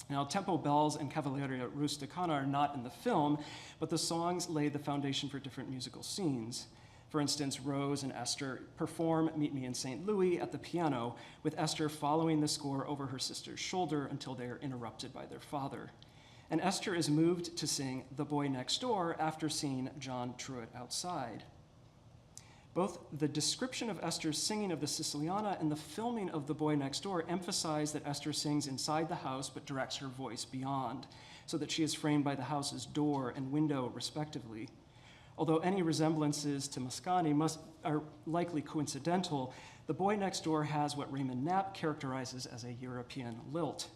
I: Now, Tempo Bells and Cavalleria Rusticana are not in the film, but the songs lay the foundation for different musical scenes. For instance, Rose and Esther perform Meet Me in St. Louis at the piano, with Esther following the score over her sister's shoulder until they are interrupted by their father. And Esther is moved to sing The Boy Next Door after seeing John Truitt outside. Both the description of Esther's singing of the Siciliana and the filming of The Boy Next Door emphasize that Esther sings inside the house but directs her voice beyond, so that she is framed by the house's door and window, respectively. Although any resemblances to Mascagni are likely coincidental, The Boy Next Door has what Raymond Knapp characterizes as a European lilt.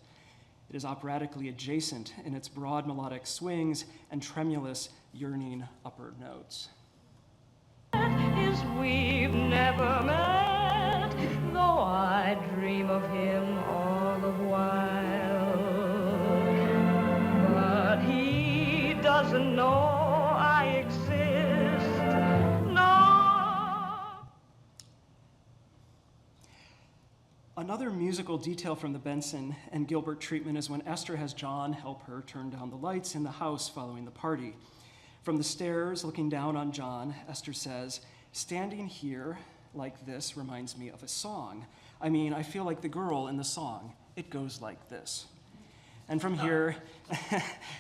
I: It is operatically adjacent in its broad melodic swings and tremulous, yearning upper notes.
E: Is we've never met, though I dream of him all the while. But he doesn't know I exist. No.
I: Another musical detail from the Benson and Gilbert treatment is when Esther has John help her turn down the lights in the house following the party. From the stairs, looking down on John, Esther says, "Standing here like this reminds me of a song. I mean, I feel like the girl in the song. It goes like this." And from here,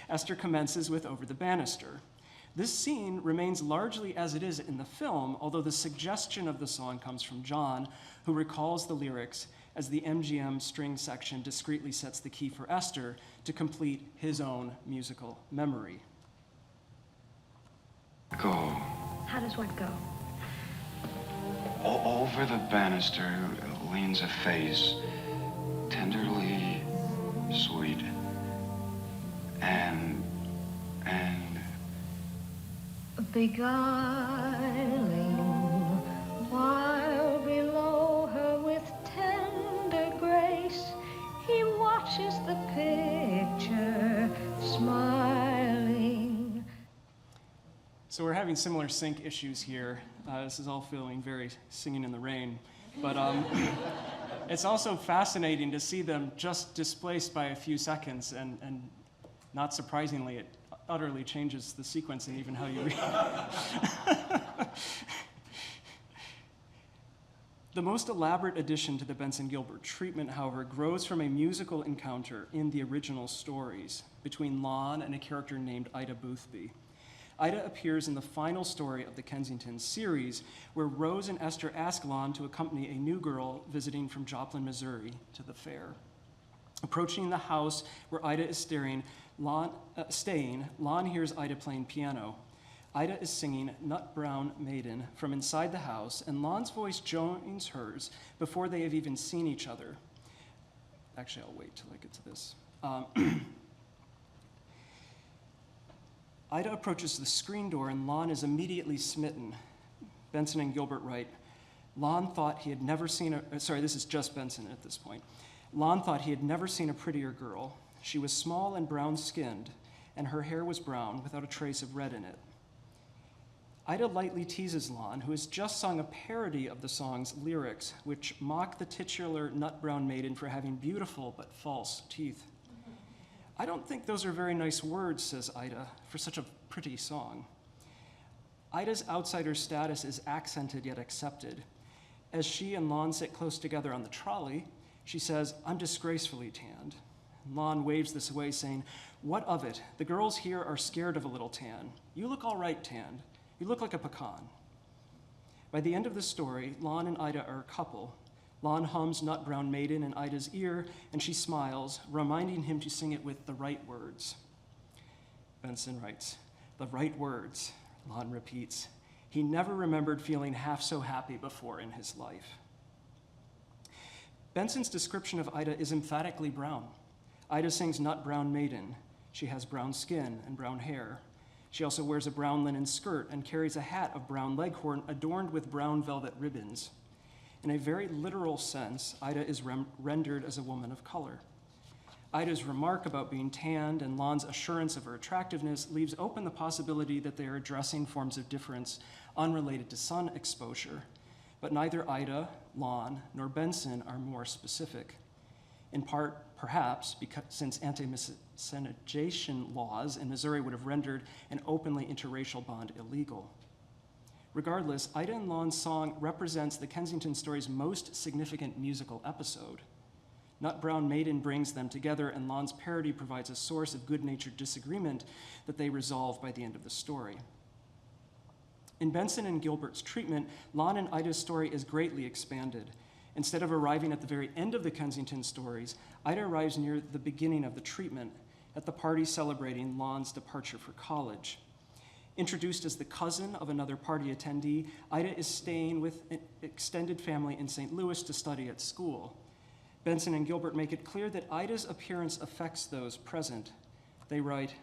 I: Esther commences with Over the Banister. This scene remains largely as it is in the film, although the suggestion of the song comes from John, who recalls the lyrics as the MGM string section discreetly sets the key for Esther to complete his own musical memory.
J: Go.
C: How does what go?
J: Over the banister leans a face, tenderly sweet, and
C: beguiling, while below her with tender grace he watches the picture, smiling.
I: So we're having similar sync issues here. This is all feeling very Singing in the Rain. But it's also fascinating to see them just displaced by a few seconds, and not surprisingly, it utterly changes the sequence and even how you read. The most elaborate addition to the Benson-Gilbert treatment, however, grows from a musical encounter in the original stories between Lon and a character named Ida Boothby. Ida appears in the final story of the Kensington series, where Rose and Esther ask Lon to accompany a new girl visiting from Joplin, Missouri, to the fair. Approaching the house where Ida is staying, Lon hears Ida playing piano. Ida is singing Nut Brown Maiden from inside the house, and Lon's voice joins hers before they have even seen each other. Actually, I'll wait till I get to this. Ida approaches the screen door, and Lon is immediately smitten. Benson and Gilbert write, Lon thought he had never seen this is just Benson at this point. Lon thought he had never seen a prettier girl. She was small and brown-skinned, and her hair was brown without a trace of red in it. Ida lightly teases Lon, who has just sung a parody of the song's lyrics, which mock the titular Nut Brown Maiden for having beautiful but false teeth. I don't think those are very nice words, says Ida, for such a pretty song. Ida's outsider status is accented yet accepted. As she and Lon sit close together on the trolley, she says, "I'm disgracefully tanned." Lon waves this away, saying, "What of it? The girls here are scared of a little tan. You look all right tanned. You look like a pecan." By the end of the story, Lon and Ida are a couple. Lon hums Nut Brown Maiden in Ida's ear, and she smiles, reminding him to sing it with the right words. Benson writes, "The right words," Lon repeats. He never remembered feeling half so happy before in his life. Benson's description of Ida is emphatically brown. Ida sings Nut Brown Maiden. She has brown skin and brown hair. She also wears a brown linen skirt and carries a hat of brown leghorn adorned with brown velvet ribbons. In a very literal sense, Ida is rendered as a woman of color. Ida's remark about being tanned and Lon's assurance of her attractiveness leaves open the possibility that they are addressing forms of difference unrelated to sun exposure, but neither Ida, Lon, nor Benson are more specific. In part, perhaps, because since anti-miscegenation laws in Missouri would have rendered an openly interracial bond illegal. Regardless, Ida and Lon's song represents the Kensington story's most significant musical episode. Nut Brown Maiden brings them together, and Lon's parody provides a source of good-natured disagreement that they resolve by the end of the story. In Benson and Gilbert's treatment, Lon and Ida's story is greatly expanded. Instead of arriving at the very end of the Kensington stories, Ida arrives near the beginning of the treatment, at the party celebrating Lon's departure for college. Introduced as the cousin of another party attendee, Ida is staying with an extended family in St. Louis to study at school. Benson and Gilbert make it clear that Ida's appearance affects those present. They write,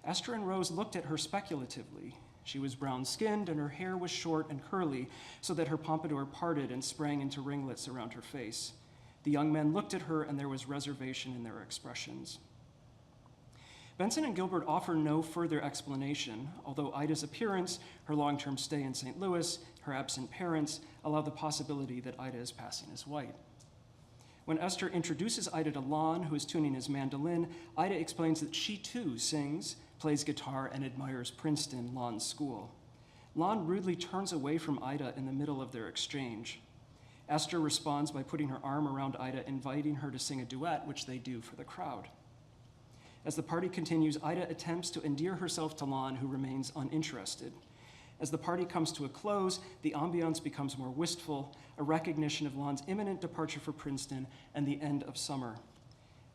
I: Esther and Rose looked at her speculatively. She was brown-skinned and her hair was short and curly so that her pompadour parted and sprang into ringlets around her face. The young men looked at her and there was reservation in their expressions. Benson and Gilbert offer no further explanation, although Ida's appearance, her long-term stay in St. Louis, her absent parents, allow the possibility that Ida is passing as white. When Esther introduces Ida to Lon, who is tuning his mandolin, Ida explains that she too sings, plays guitar, and admires Princeton, Lon's school. Lon rudely turns away from Ida in the middle of their exchange. Esther responds by putting her arm around Ida, inviting her to sing a duet, which they do for the crowd. As the party continues, Ida attempts to endear herself to Lon, who remains uninterested. As the party comes to a close, the ambiance becomes more wistful, a recognition of Lon's imminent departure for Princeton and the end of summer.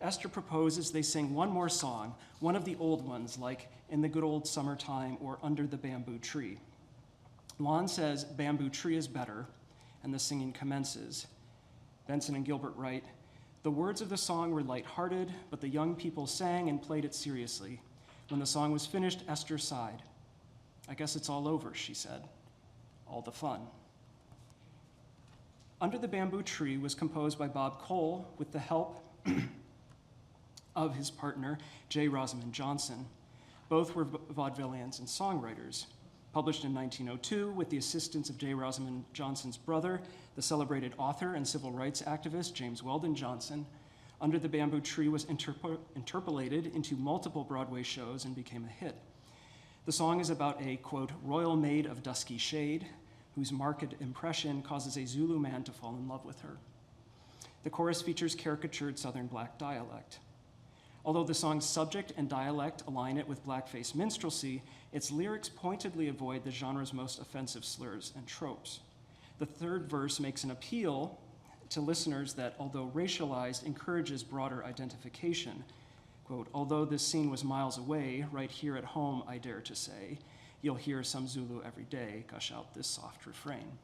I: Esther proposes they sing one more song, one of the old ones, like In the Good Old Summertime or Under the Bamboo Tree. Lon says Bamboo Tree is better, and the singing commences. Benson and Gilbert write, the words of the song were lighthearted, but the young people sang and played it seriously. When the song was finished, Esther sighed. I guess it's all over, she said. All the fun. Under the Bamboo Tree was composed by Bob Cole with the help of his partner, J. Rosamond Johnson. Both were vaudevillians and songwriters. Published in 1902 with the assistance of J. Rosamond Johnson's brother, the celebrated author and civil rights activist James Weldon Johnson, Under the Bamboo Tree was interpolated into multiple Broadway shows and became a hit. The song is about a, quote, royal maid of dusky shade, whose marked impression causes a Zulu man to fall in love with her. The chorus features caricatured Southern Black dialect. Although the song's subject and dialect align it with blackface minstrelsy, its lyrics pointedly avoid the genre's most offensive slurs and tropes. The third verse makes an appeal to listeners that, although racialized, encourages broader identification. Quote, although this scene was miles away, right here at home, I dare to say, you'll hear some Zulu every day gush out this soft refrain.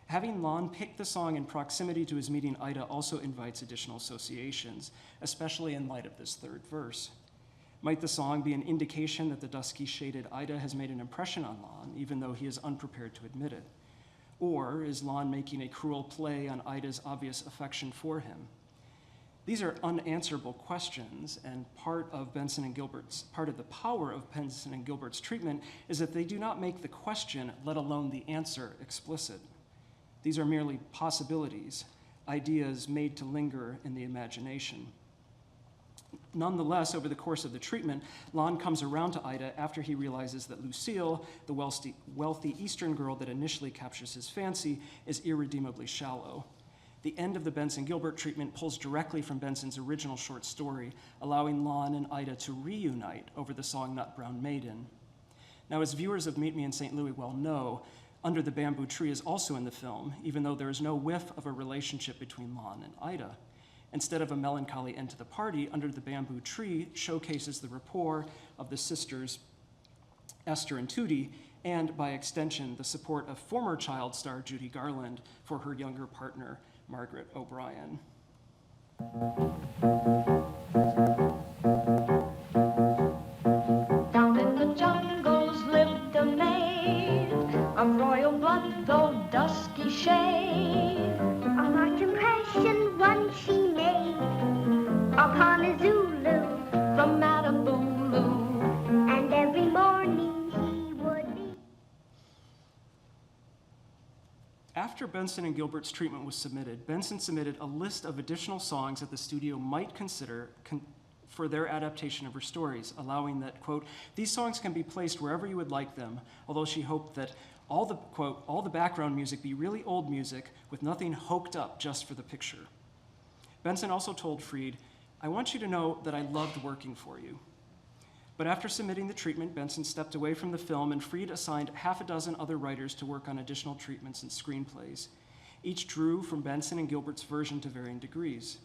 I: Having Lon pick the song in proximity to his meeting Ida also invites additional associations, especially in light of this third verse. Might the song be an indication that the dusky-shaded Ida has made an impression on Lon, even though he is unprepared to admit it? Or is Lon making a cruel play on Ida's obvious affection for him? These are unanswerable questions, and part of the power of Benson and Gilbert's treatment is that they do not make the question, let alone the answer, explicit. These are merely possibilities, ideas made to linger in the imagination. Nonetheless, over the course of the treatment, Lon comes around to Ida after he realizes that Lucille, the wealthy Eastern girl that initially captures his fancy, is irredeemably shallow. The end of the Benson-Gilbert treatment pulls directly from Benson's original short story, allowing Lon and Ida to reunite over the song Nut Brown Maiden. Now, as viewers of Meet Me in St. Louis well know, Under the Bamboo Tree is also in the film, even though there is no whiff of a relationship between Lon and Ida. Instead of a melancholy end to the party, Under the Bamboo Tree showcases the rapport of the sisters, Esther and Tootie, and by extension, the support of former child star Judy Garland for her younger partner, Margaret O'Brien.
K: Down in the jungles lived a maid of royal blood, though dusky shade. A marked impression once she made upon a Zulu from Madame Boulou, and every morning he would be.
I: After Benson and Gilbert's treatment was submitted, Benson submitted a list of additional songs that the studio might consider for their adaptation of her stories, allowing that, quote, these songs can be placed wherever you would like them, although she hoped that all the, quote, all the background music be really old music with nothing hoked up just for the picture. Benson also told Freed, I want you to know that I loved working for you. But after submitting the treatment, Benson stepped away from the film, and Freed assigned half a dozen other writers to work on additional treatments and screenplays. Each drew from Benson and Gilbert's version to varying degrees.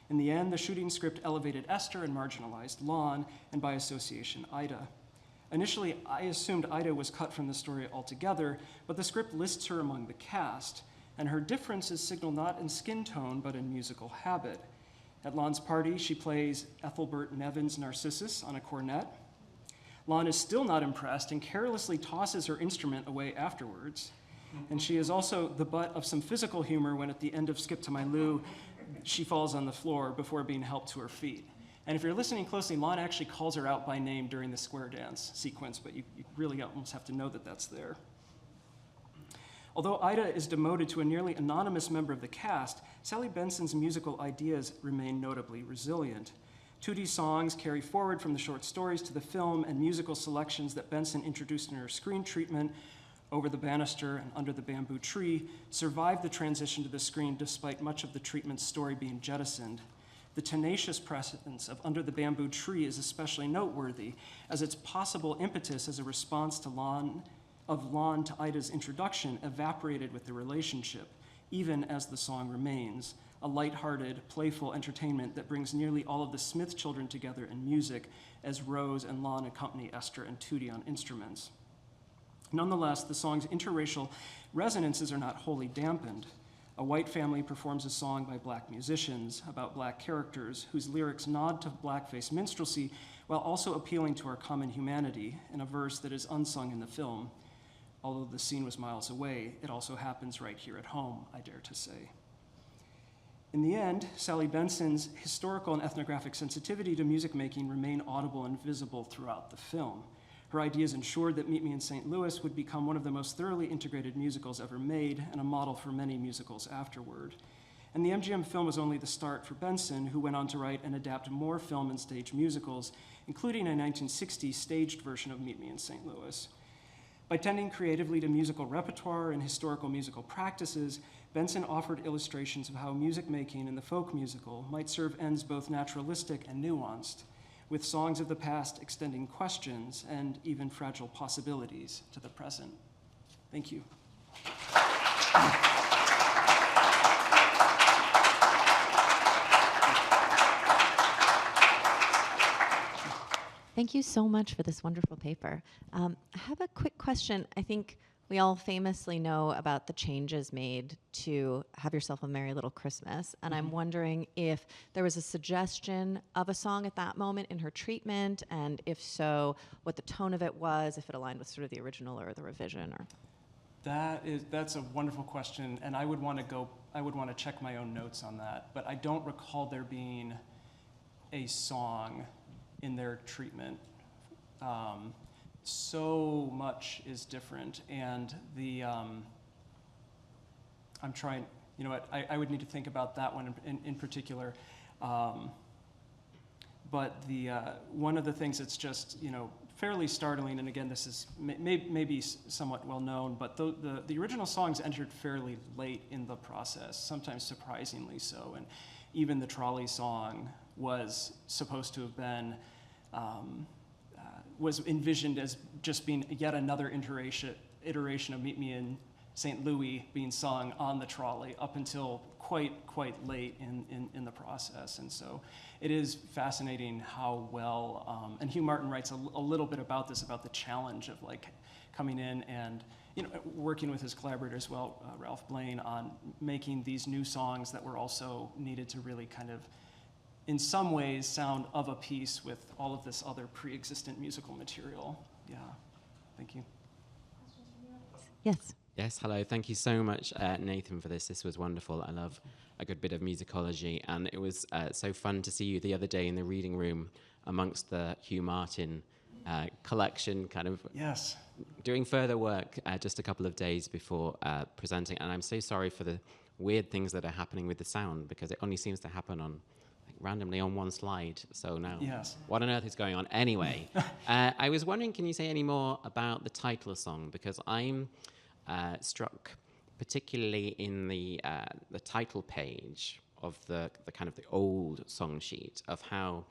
I: In the end, the shooting script elevated Esther and marginalized Lon, and by association, Ida. Initially, I assumed Ida was cut from the story altogether, but the script lists her among the cast, and her difference is signaled not in skin tone, but in musical habit. At Lon's party, she plays Ethelbert Nevin's Narcissus on a cornet. Lon is still not impressed and carelessly tosses her instrument away afterwards. And she is also the butt of some physical humor when at the end of Skip to My Lou, she falls on the floor before being helped to her feet. And if you're listening closely, Lon actually calls her out by name during the square dance sequence, but you really almost have to know that that's there. Although Ida is demoted to a nearly anonymous member of the cast, Sally Benson's musical ideas remain notably resilient. Tootie's songs carry forward from the short stories to the film, and musical selections that Benson introduced in her screen treatment, Over the Banister and Under the Bamboo Tree, survived the transition to the screen despite much of the treatment's story being jettisoned. The tenacious presence of Under the Bamboo Tree is especially noteworthy, as its possible impetus as a response to Lon to Ida's introduction evaporated with the relationship, even as the song remains, a lighthearted, playful entertainment that brings nearly all of the Smith children together in music as Rose and Lon accompany Esther and Tootie on instruments. Nonetheless, the song's interracial resonances are not wholly dampened. A white family performs a song by black musicians about black characters whose lyrics nod to blackface minstrelsy while also appealing to our common humanity in a verse that is unsung in the film. Although the scene was miles away, it also happens right here at home, I dare to say. In the end, Sally Benson's historical and ethnographic sensitivity to music making remain audible and visible throughout the film. Her ideas ensured that Meet Me in St. Louis would become one of the most thoroughly integrated musicals ever made and a model for many musicals afterward. And the MGM film was only the start for Benson, who went on to write and adapt more film and stage musicals, including a 1960 staged version of Meet Me in St. Louis. By tending creatively to musical repertoire and historical musical practices, Benson offered illustrations of how music making in the folk musical might serve ends both naturalistic and nuanced, with songs of the past extending questions and even fragile possibilities to the present. Thank you.
A: Thank you so much for this wonderful paper. I have a quick question. I think we all famously know about the changes made to Have Yourself a Merry Little Christmas, and I'm wondering if there was a suggestion of a song at that moment in her treatment, and if so, what the tone of it was, if it aligned with sort of the original or the revision, or.
I: That's a wonderful question, and I would want to check my own notes on that, but I don't recall there being a song in their treatment. So much is different, and I'm trying, you know what, I would need to think about that one in particular. But one of the things that's just, fairly startling, and again, this is maybe somewhat well known, but the original songs entered fairly late in the process, sometimes surprisingly so, and even the trolley song was supposed to have been was envisioned as just being yet another iteration of Meet Me in St. Louis being sung on the trolley up until quite late in the process. And so it is fascinating how well, and Hugh Martin writes a little bit about this, about the challenge of like coming in and working with his collaborator as well, Ralph Blaine, on making these new songs that were also needed to really kind of, in some ways, sound of a piece with all of this other pre-existent musical material. Yeah, thank you.
A: Yes.
L: Yes, hello. Thank you so much, Nathan, for this. This was wonderful. I love a good bit of musicology, and it was so fun to see you the other day in the reading room amongst the Hugh Martin collection, kind of
I: yes,
L: doing further work just a couple of days before presenting. And I'm so sorry for the weird things that are happening with the sound, because it only seems to happen on randomly on one slide. So now,
I: yes,
L: what on earth is going on? Anyway, I was wondering, can you say any more about the title of the song? Because I'm struck particularly in the title page of the kind of the old song sheet of how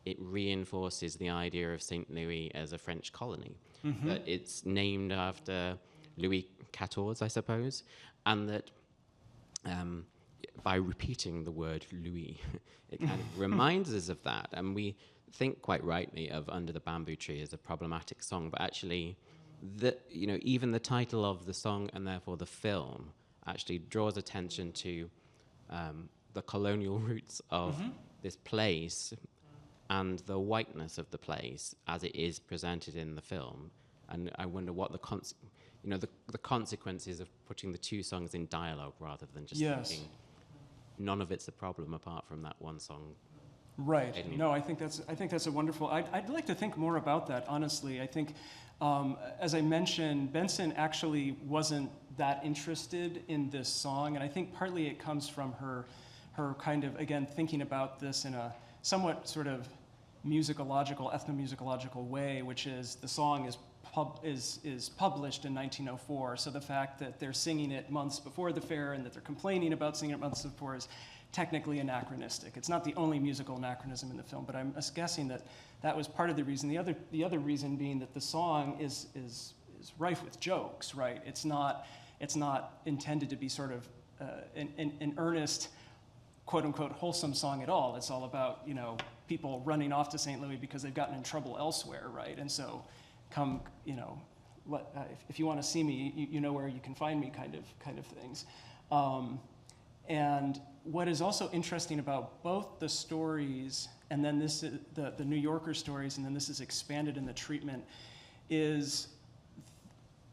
L: it reinforces the idea of St. Louis as a French colony. Mm-hmm. That it's named after Louis XIV, I suppose, and that by repeating the word Louis, it kind of reminds us of that. And we think quite rightly of Under the Bamboo Tree as a problematic song, but actually, even the title of the song and therefore the film actually draws attention to the colonial roots of this place and the whiteness of the place as it is presented in the film. And I wonder what the consequences of putting the two songs in dialogue rather than just thinking none of it's a problem apart from that one song.
I: Right. No, I think that's a wonderful. I'd like to think more about that. Honestly, I think, as I mentioned, Benson actually wasn't that interested in this song, and I think partly it comes from her kind of, again, thinking about this in a somewhat sort of musicological, ethnomusicological way, which is the song is published in 1904. So the fact that they're singing it months before the fair and that they're complaining about singing it months before is technically anachronistic. It's not the only musical anachronism in the film, but I'm guessing that was part of the reason. The other reason being that the song is rife with jokes, right? It's not intended to be sort of an earnest, quote unquote, wholesome song at all. It's all about people running off to St. Louis because they've gotten in trouble elsewhere, right? And so, come, if you want to see me, you know where you can find me, kind of things. And what is also interesting about both the stories, and then the New Yorker stories, and then this is expanded in the treatment, is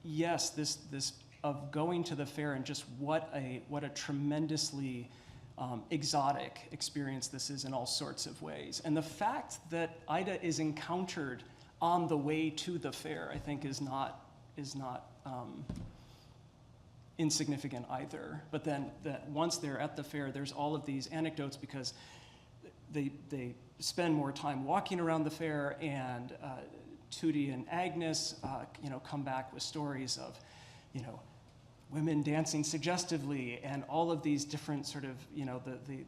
I: yes, this of going to the fair and just what a tremendously exotic experience this is in all sorts of ways. And the fact that Ida is encountered on the way to the fair, I think, is not insignificant either. But then that once they're at the fair, there's all of these anecdotes because they spend more time walking around the fair, and Tootie and Agnes, come back with stories of, women dancing suggestively, and all of these different sort of, the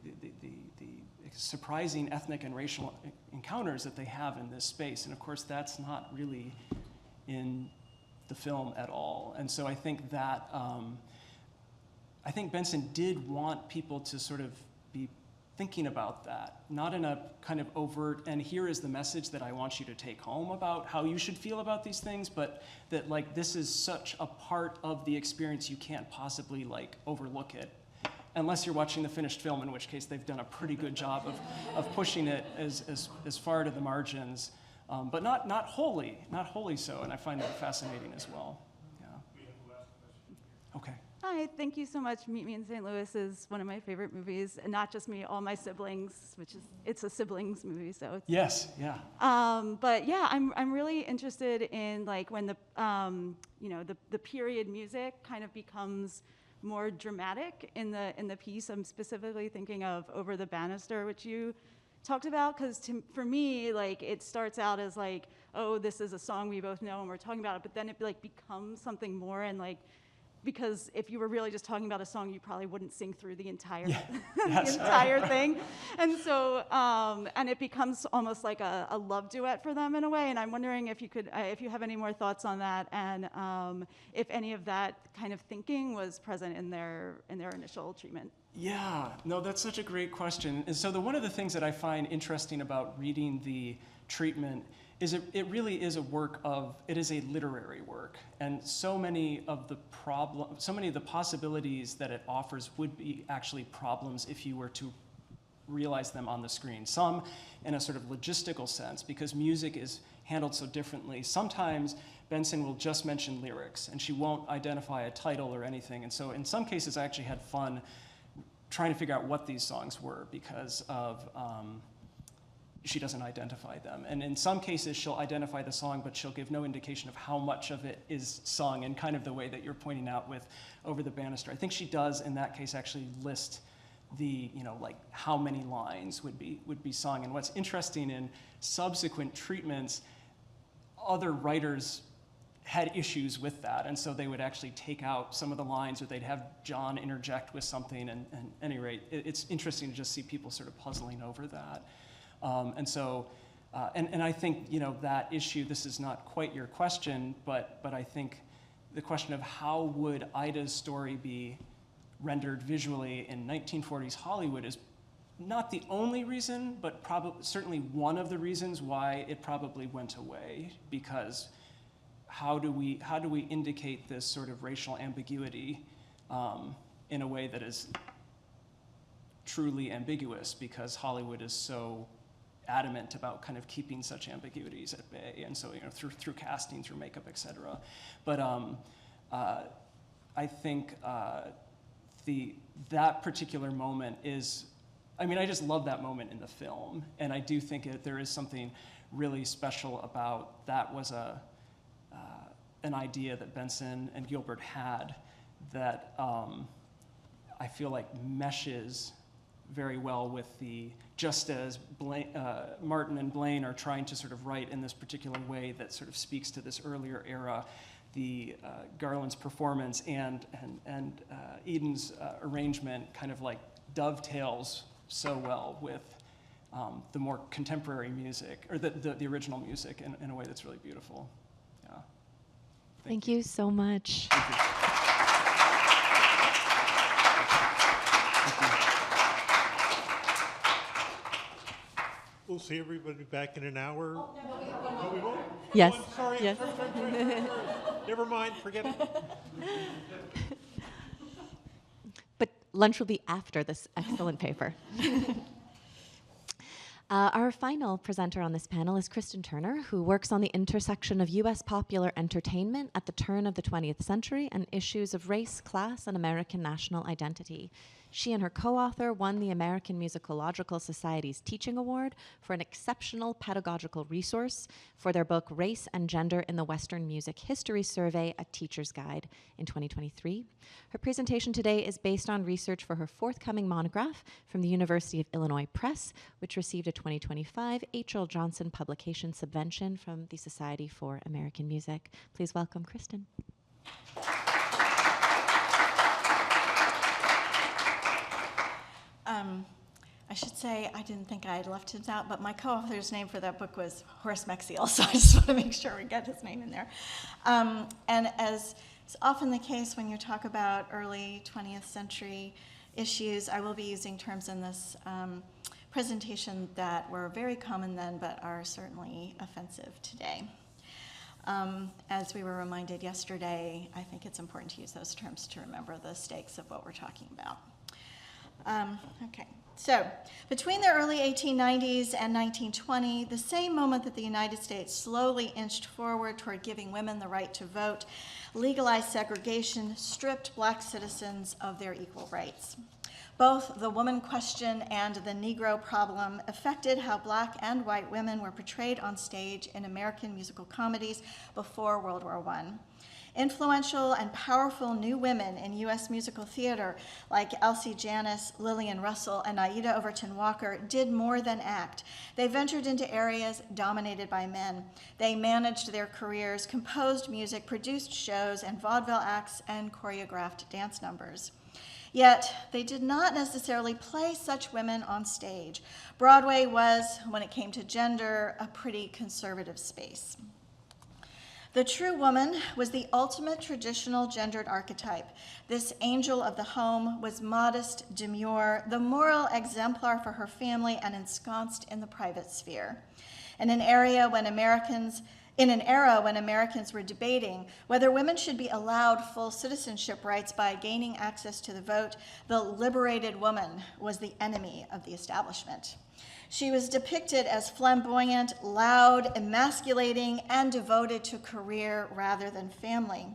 I: surprising ethnic and racial encounters that they have in this space. And of course, that's not really in the film at all. And so I think that, I think Benson did want people to sort of be thinking about that, not in a kind of overt, and here is the message that I want you to take home about how you should feel about these things, but that this is such a part of the experience you can't possibly overlook it, unless you're watching the finished film, in which case they've done a pretty good job of pushing it as far to the margins, but not wholly so, and I find that fascinating as well. Yeah. Okay.
M: Hi, thank you so much. Meet Me in St. Louis is one of my favorite movies, and not just me, all my siblings, it's a siblings movie, so it's...
I: Yes, yeah.
M: But yeah, I'm really interested in when the period music kind of becomes more dramatic in the piece. I'm specifically thinking of Over the Banister, which you talked about, because for me, it starts out as oh, this is a song we both know and we're talking about it, but then it becomes something more, and because if you were really just talking about a song, you probably wouldn't sing through the entire the entire thing. And so, and it becomes almost like a love duet for them in a way. And I'm wondering if you could, if you have any more thoughts on that, and if any of that kind of thinking was present in their initial treatment.
I: Yeah, no, that's such a great question. And so one of the things that I find interesting about reading the treatment it really is a work of, it is a literary work, and so many of the possibilities that it offers would be actually problems if you were to realize them on the screen. Some in a sort of logistical sense, because music is handled so differently. Sometimes Benson will just mention lyrics, and she won't identify a title or anything, and so in some cases I actually had fun trying to figure out what these songs were because of, she doesn't identify them. And in some cases, she'll identify the song, but she'll give no indication of how much of it is sung in kind of the way that you're pointing out with Over the Banister. I think she does, in that case, actually list the, like how many lines would be sung. And what's interesting in subsequent treatments, other writers had issues with that, and so they would actually take out some of the lines, or they'd have John interject with something, and at any rate, it's interesting to just see people sort of puzzling over that. And so, and I think, that issue, this is not quite your question, but I think the question of how would Ida's story be rendered visually in 1940s Hollywood is not the only reason, but certainly one of the reasons why it probably went away, because how do we indicate this sort of racial ambiguity in a way that is truly ambiguous, because Hollywood is so adamant about kind of keeping such ambiguities at bay, and so through casting, through makeup, et cetera. But I think that particular moment is, I just love that moment in the film, and I do think there is something really special about that. Was an idea that Benson and Gilbert had that I feel like meshes very well with just as Martin and Blaine are trying to sort of write in this particular way that sort of speaks to this earlier era, the Garland's performance and Eden's arrangement kind of like dovetails so well with the more contemporary music, or the original music, in a way that's really beautiful. Yeah.
A: Thank you so much.
I: Thank you.
N: We'll see everybody back in an hour. Oh, no, we won't?
A: Yes.
N: Oh, I'm sorry.
A: Yes.
N: Sorry. Never mind. Forget it.
A: But lunch will be after this excellent paper. Our final presenter on this panel is Kristen Turner, who works on the intersection of U.S. popular entertainment at the turn of the 20th century and issues of race, class, and American national identity. She and her co-author won the American Musicological Society's Teaching Award for an exceptional pedagogical resource for their book Race and Gender in the Western Music History Survey, A Teacher's Guide, in 2023. Her presentation today is based on research for her forthcoming monograph from the University of Illinois Press, which received a 2025 H.L. Johnson Publication Subvention from the Society for American Music. Please welcome Kristen.
F: I should say, I didn't think I had left it out, but my co-author's name for that book was Horace Mexiel, so I just want to make sure we get his name in there. And as is often the case when you talk about early 20th century issues, I will be using terms in this presentation that were very common then, but are certainly offensive today. As we were reminded yesterday, I think it's important to use those terms to remember the stakes of what we're talking about. Okay, so between the early 1890s and 1920, the same moment that the United States slowly inched forward toward giving women the right to vote, legalized segregation stripped black citizens of their equal rights. Both the woman question and the Negro problem affected how black and white women were portrayed on stage in American musical comedies before World War I. Influential and powerful new women in U.S. musical theater like Elsie Janis, Lillian Russell, and Aida Overton Walker did more than act. They ventured into areas dominated by men. They managed their careers, composed music, produced shows and vaudeville acts, and choreographed dance numbers. Yet, they did not necessarily play such women on stage. Broadway was, when it came to gender, a pretty conservative space. The true woman was the ultimate traditional gendered archetype. This angel of the home was modest, demure, the moral exemplar for her family, and ensconced in the private sphere. in an era when Americans were debating whether women should be allowed full citizenship rights by gaining access to the vote, the liberated woman was the enemy of the establishment. She was depicted as flamboyant, loud, emasculating, and devoted to career rather than family.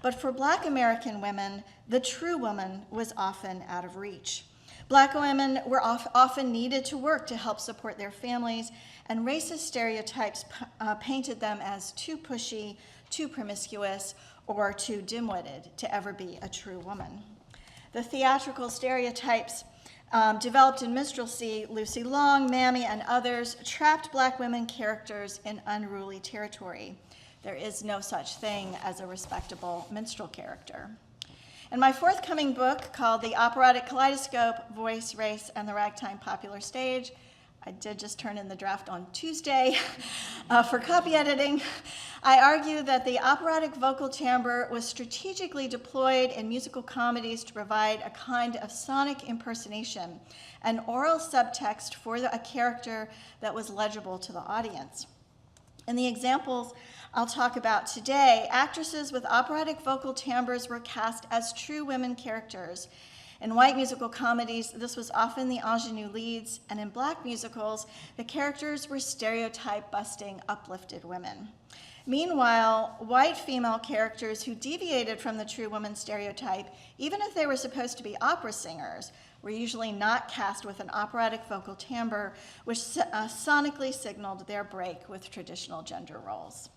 F: But for Black American women, the true woman was often out of reach. Black women were often needed to work to help support their families, and racist stereotypes painted them as too pushy, too promiscuous, or too dim-witted to ever be a true woman. The theatrical stereotypes developed in minstrelsy, Lucy Long, Mammy, and others, trapped Black women characters in unruly territory. There is no such thing as a respectable minstrel character. In my forthcoming book called The Operatic Kaleidoscope, Voice, Race, and the Ragtime Popular Stage, I did just turn in the draft on Tuesday for copy editing. I argue that the operatic vocal timbre was strategically deployed in musical comedies to provide a kind of sonic impersonation, an oral subtext for a character that was legible to the audience. In the examples I'll talk about today, actresses with operatic vocal timbres were cast as true women characters. In white musical comedies, this was often the ingenue leads, and in Black musicals, the characters were stereotype-busting, uplifted women. Meanwhile, white female characters who deviated from the true woman stereotype, even if they were supposed to be opera singers, were usually not cast with an operatic vocal timbre, which sonically signaled their break with traditional gender roles.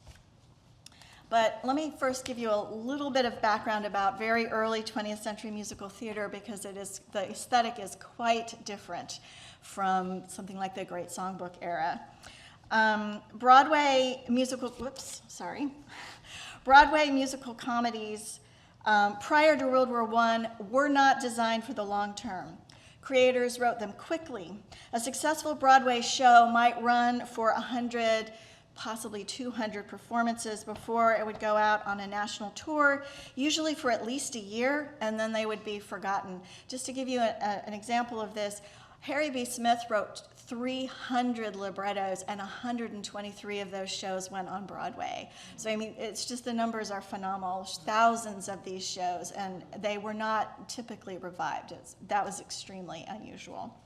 F: But let me first give you a little bit of background about very early 20th century musical theater, because the aesthetic is quite different from something like the Great Songbook era. Broadway musical comedies prior to World War I were not designed for the long term. Creators wrote them quickly. A successful Broadway show might run for 100, possibly 200 performances before it would go out on a national tour, usually for at least a year, and then they would be forgotten. Just to give you an example of this, Harry B. Smith wrote 300 librettos, and 123 of those shows went on Broadway. So, I mean, it's just the numbers are phenomenal. Thousands of these shows, and they were not typically revived. That was extremely unusual.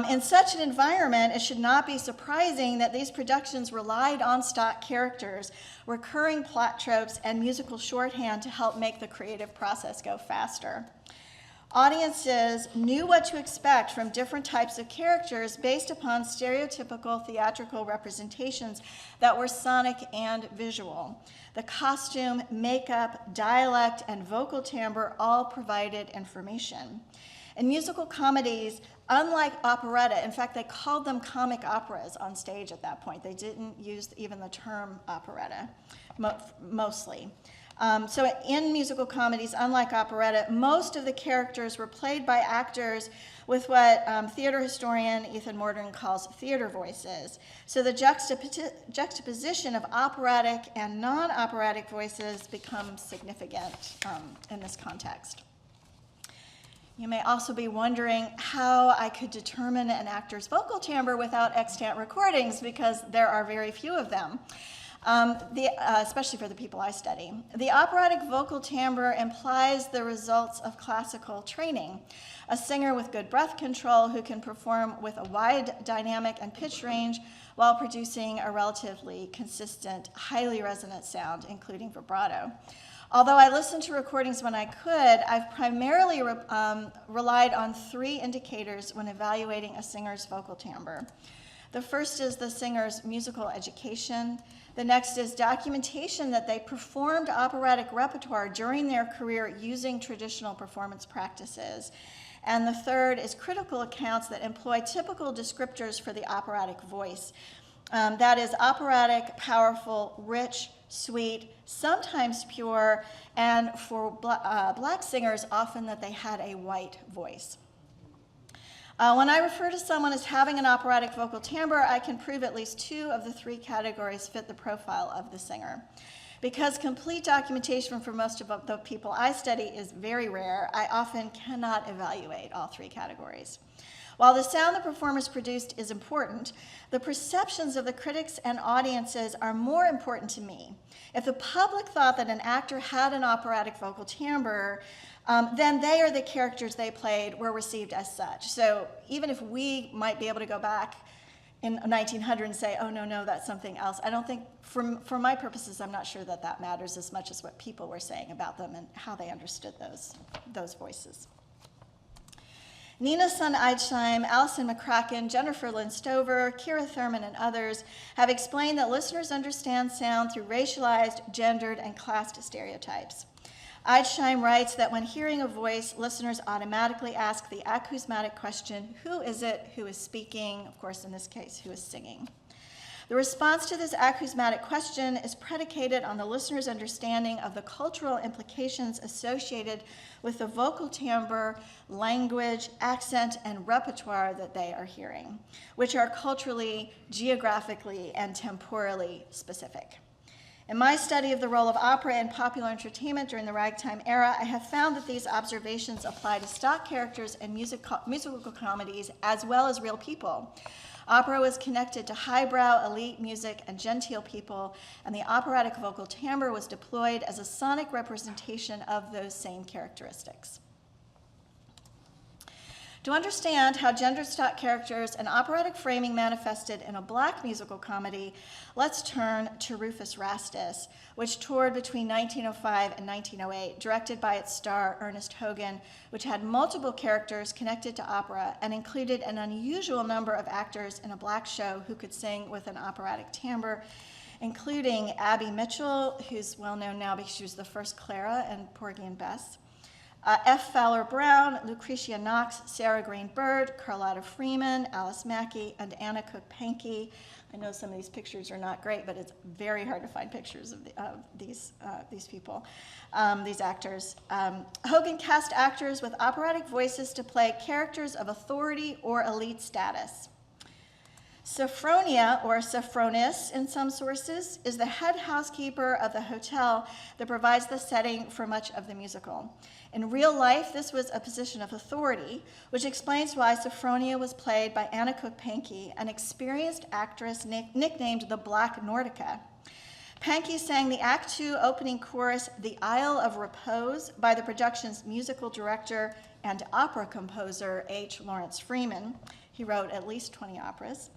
F: In such an environment, it should not be surprising that these productions relied on stock characters, recurring plot tropes, and musical shorthand to help make the creative process go faster. Audiences knew what to expect from different types of characters based upon stereotypical theatrical representations that were sonic and visual. The costume, makeup, dialect, and vocal timbre all provided information. In musical comedies, unlike operetta, in fact, they called them comic operas on stage at that point. They didn't use even the term operetta, mostly. So in musical comedies, unlike operetta, most of the characters were played by actors with what theater historian Ethan Mordern calls theater voices. So the juxtaposition of operatic and non-operatic voices becomes significant in this context. You may also be wondering how I could determine an actor's vocal timbre without extant recordings, because there are very few of them. Especially for the people I study. The operatic vocal timbre implies the results of classical training. A singer with good breath control who can perform with a wide dynamic and pitch range while producing a relatively consistent, highly resonant sound, including vibrato. Although I listened to recordings when I could, I've primarily relied on 3 indicators when evaluating a singer's vocal timbre. The first is the singer's musical education. The next is documentation that they performed operatic repertoire during their career using traditional performance practices. And the third is critical accounts that employ typical descriptors for the operatic voice. That is operatic, powerful, rich, sweet, sometimes pure, and for Black singers, often that they had a white voice. When I refer to someone as having an operatic vocal timbre, I can prove at least 2 of the 3 categories fit the profile of the singer. Because complete documentation for most of the people I study is very rare, I often cannot evaluate all 3 categories.
O: While the sound the performers produced is important, the perceptions of the critics and audiences are more important to me. If the public thought that an actor had an operatic vocal timbre, then they or the characters they played were received as such. So even if we might be able to go back in 1900 and say, oh, no, that's something else, I don't think, for my purposes, I'm not sure that that matters as much as what people were saying about them and how they understood those voices. Nina Sun-Eidsheim, Alison McCracken, Jennifer Lynn Stover, Kira Thurman, and others have explained that listeners understand sound through racialized, gendered, and classed stereotypes. Eidsheim writes that when hearing a voice, listeners automatically ask the acousmatic question, who is it who is speaking? Of course, in this case, who is singing? The response to this acousmatic question is predicated on the listener's understanding of the cultural implications associated with the vocal timbre, language, accent, and repertoire that they are hearing, which are culturally, geographically, and temporally specific. In my study of the role of opera in popular entertainment during the ragtime era, I have found that these observations apply to stock characters and musical comedies as well as real people. Opera was connected to highbrow, elite music and genteel people, and the operatic vocal timbre was deployed as a sonic representation of those same characteristics. To understand how gendered stock characters and operatic framing manifested in a Black musical comedy, let's turn to Rufus Rastus, which toured between 1905 and 1908, directed by its star Ernest Hogan, which had multiple characters connected to opera and included an unusual number of actors in a Black show who could sing with an operatic timbre, including Abby Mitchell, who's well known now because she was the first Clara in Porgy and Bess, F. Fowler Brown, Lucretia Knox, Sarah Green Bird, Carlotta Freeman, Alice Mackey, and Anna Cook Pankey. I know some of these pictures are not great, but it's very hard to find pictures of these people, these actors. Hogan cast actors with operatic voices to play characters of authority or elite status. Sophronia, or Sophronis in some sources, is the head housekeeper of the hotel that provides the setting for much of the musical. In real life, this was a position of authority, which explains why Sophronia was played by Anna Cook Pankey, an experienced actress nicknamed the Black Nordica. Pankey sang the Act 2 opening chorus, The Isle of Repose, by the production's musical director and opera composer, H. Lawrence Freeman. He wrote at least 20 operas.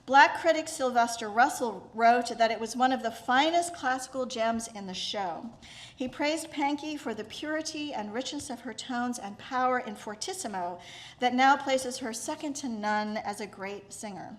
O: Black critic Sylvester Russell wrote that it was one of the finest classical gems in the show. He praised Pankey for the purity and richness of her tones and power in fortissimo that now places her second to none as a great singer.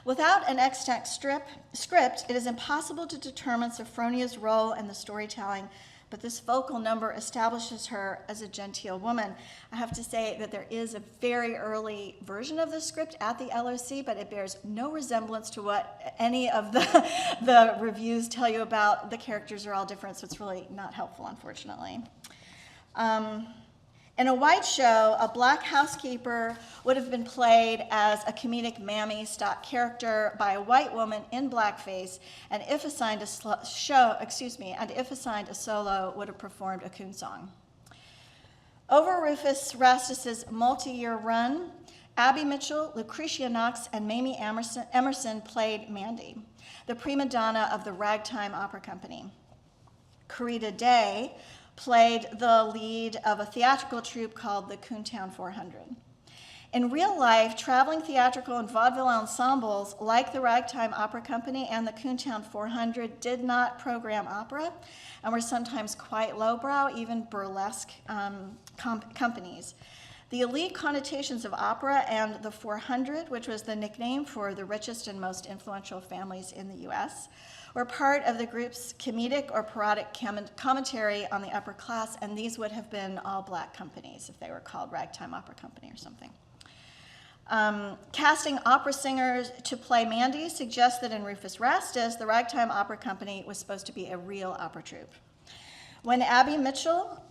O: Without an extant script, it is impossible to determine Sophronia's role in the storytelling, but this vocal number establishes her as a genteel woman. I have to say that there is a very early version of the script at the LOC, but it bears no resemblance to what any of the reviews tell you about. The characters are all different, so it's really not helpful, unfortunately. In a white show, a Black housekeeper would have been played as a comedic mammy stock character by a white woman in blackface, and if assigned a solo, would have performed a coon song. Over Rufus Rastus's multi-year run, Abby Mitchell, Lucretia Knox, and Mamie Emerson played Mandy, the prima donna of the Ragtime Opera Company. Corita Day played the lead of a theatrical troupe called the Coontown 400. In real life, traveling theatrical and vaudeville ensembles like the Ragtime Opera Company and the Coontown 400 did not program opera and were sometimes quite lowbrow, even burlesque companies. The elite connotations of opera and the 400, which was the nickname for the richest and most influential families in the US, were part of the group's comedic or parodic commentary on the upper class, and these would have been all Black companies if they were called Ragtime Opera Company or something. Casting opera singers to play Mandy suggests that in Rufus Rastus, the Ragtime Opera Company was supposed to be a real opera troupe. When Abby Mitchell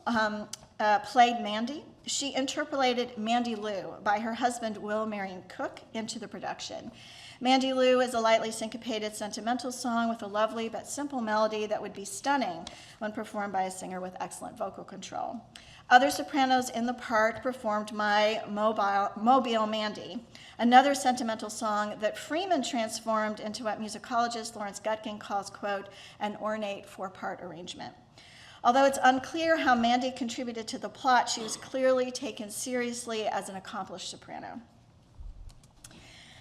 O: played Mandy. She interpolated Mandy Lou by her husband Will Marion Cook into the production. Mandy Lou is a lightly syncopated sentimental song with a lovely but simple melody that would be stunning when performed by a singer with excellent vocal control. Other sopranos in the part performed My Mobile Mandy, another sentimental song that Freeman transformed into what musicologist Lawrence Gutkin calls, quote, an ornate four-part arrangement. Although it's unclear how Mandy contributed to the plot, she was clearly taken seriously as an accomplished soprano.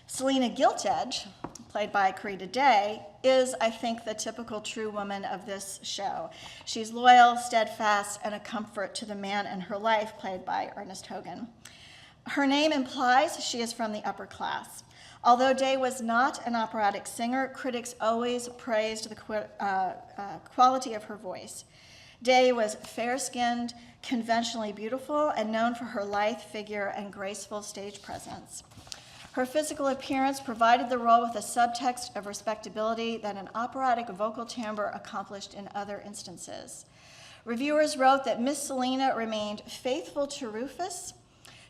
O: Selena Giltedge, played by Carita Day, is, I think, the typical true woman of this show. She's loyal, steadfast, and a comfort to the man in her life, played by Ernest Hogan. Her name implies she is from the upper class. Although Day was not an operatic singer, critics always praised the quality of her voice. Day was fair-skinned, conventionally beautiful, and known for her lithe figure and graceful stage presence. Her physical appearance provided the role with a subtext of respectability that an operatic vocal timbre accomplished in other instances. Reviewers wrote that Miss Selena remained faithful to Rufus,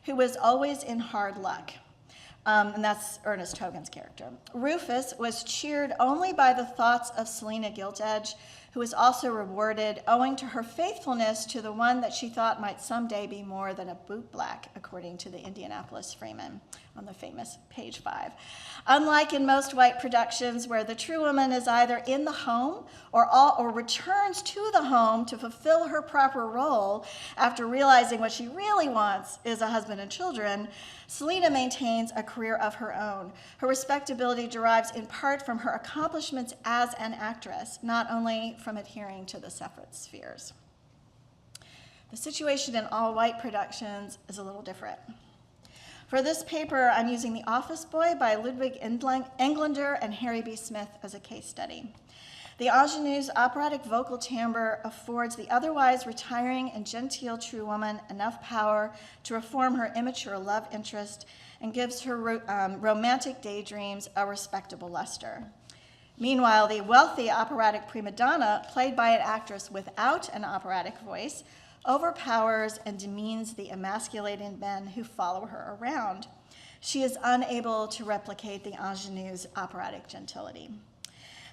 O: who was always in hard luck. And that's Ernest Hogan's character. Rufus was cheered only by the thoughts of Selena Giltedge, who was also rewarded owing to her faithfulness to the one that she thought might someday be more than a bootblack, according to the Indianapolis Freeman on the famous page 5. Unlike in most white productions where the true woman is either in the home or returns to the home to fulfill her proper role after realizing what she really wants is a husband and children, Selena maintains a career of her own. Her respectability derives in part from her accomplishments as an actress, not only from adhering to the separate spheres. The situation in all white productions is a little different. For this paper, I'm using The Office Boy by Ludwig Englander and Harry B. Smith as a case study. The ingenue's operatic vocal timbre affords the otherwise retiring and genteel true woman enough power to reform her immature love interest and gives her romantic daydreams a respectable luster. Meanwhile, the wealthy operatic prima donna, played by an actress without an operatic voice, overpowers and demeans the emasculating men who follow her around. She is unable to replicate the ingenue's operatic gentility.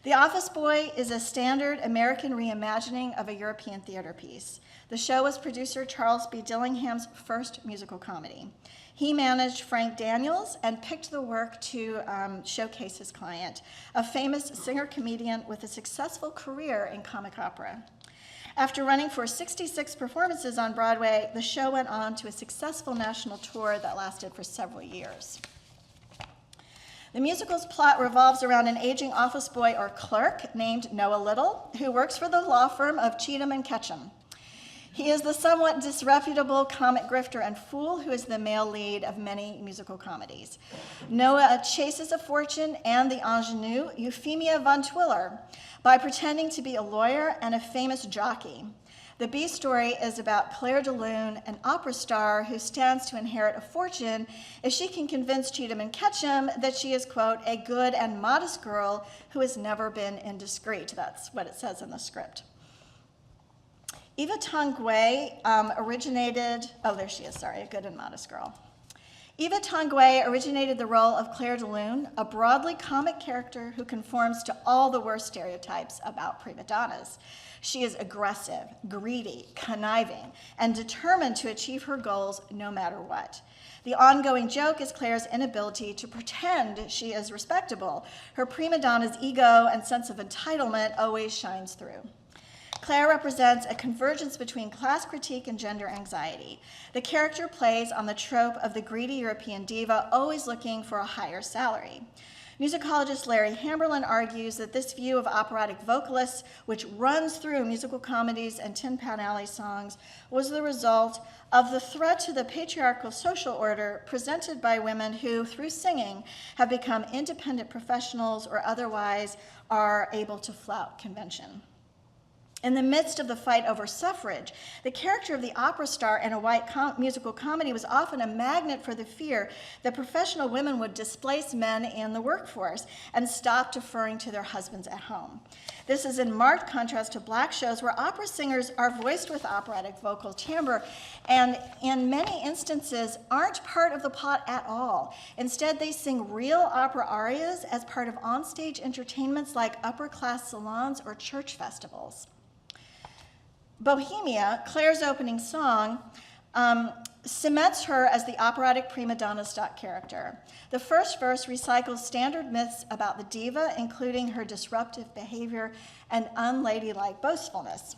O: The Office Boy is a standard American reimagining of a European theater piece. The show was producer Charles B. Dillingham's first musical comedy. He managed Frank Daniels and picked the work to showcase his client, a famous singer-comedian with a successful career in comic opera. After running for 66 performances on Broadway, the show went on to a successful national tour that lasted for several years. The musical's plot revolves around an aging office boy or clerk named Noah Little, who works for the law firm of Cheatham and Ketchum. He is the somewhat disreputable comic grifter and fool who is the male lead of many musical comedies. Noah chases a fortune and the ingenue, Euphemia von Twiller, by pretending to be a lawyer and a famous jockey. The B story is about Claire de Lune, an opera star who stands to inherit a fortune if she can convince Cheatham and Ketchum that she is, quote, a good and modest girl who has never been indiscreet. That's what it says in the script. Eva Tanguay a good and modest girl. Eva Tanguay originated the role of Claire de Lune, a broadly comic character who conforms to all the worst stereotypes about prima donnas. She is aggressive, greedy, conniving, and determined to achieve her goals no matter what. The ongoing joke is Claire's inability to pretend she is respectable. Her prima donna's ego and sense of entitlement always shines through. Claire represents a convergence between class critique and gender anxiety. The character plays on the trope of the greedy European diva always looking for a higher salary. Musicologist Larry Hamberlin argues that this view of operatic vocalists, which runs through musical comedies and Tin Pan Alley songs, was the result of the threat to the patriarchal social order presented by women who, through singing, have become independent professionals or otherwise are able to flout convention. In the midst of the fight over suffrage, the character of the opera star in a white musical comedy was often a magnet for the fear that professional women would displace men in the workforce and stop deferring to their husbands at home. This is in marked contrast to black shows where opera singers are voiced with operatic vocal timbre and in many instances aren't part of the plot at all. Instead, they sing real opera arias as part of onstage entertainments like upper-class salons or church festivals. Bohemia, Claire's opening song, cements her as the operatic prima donna stock character. The first verse recycles standard myths about the diva, including her disruptive behavior and unladylike boastfulness.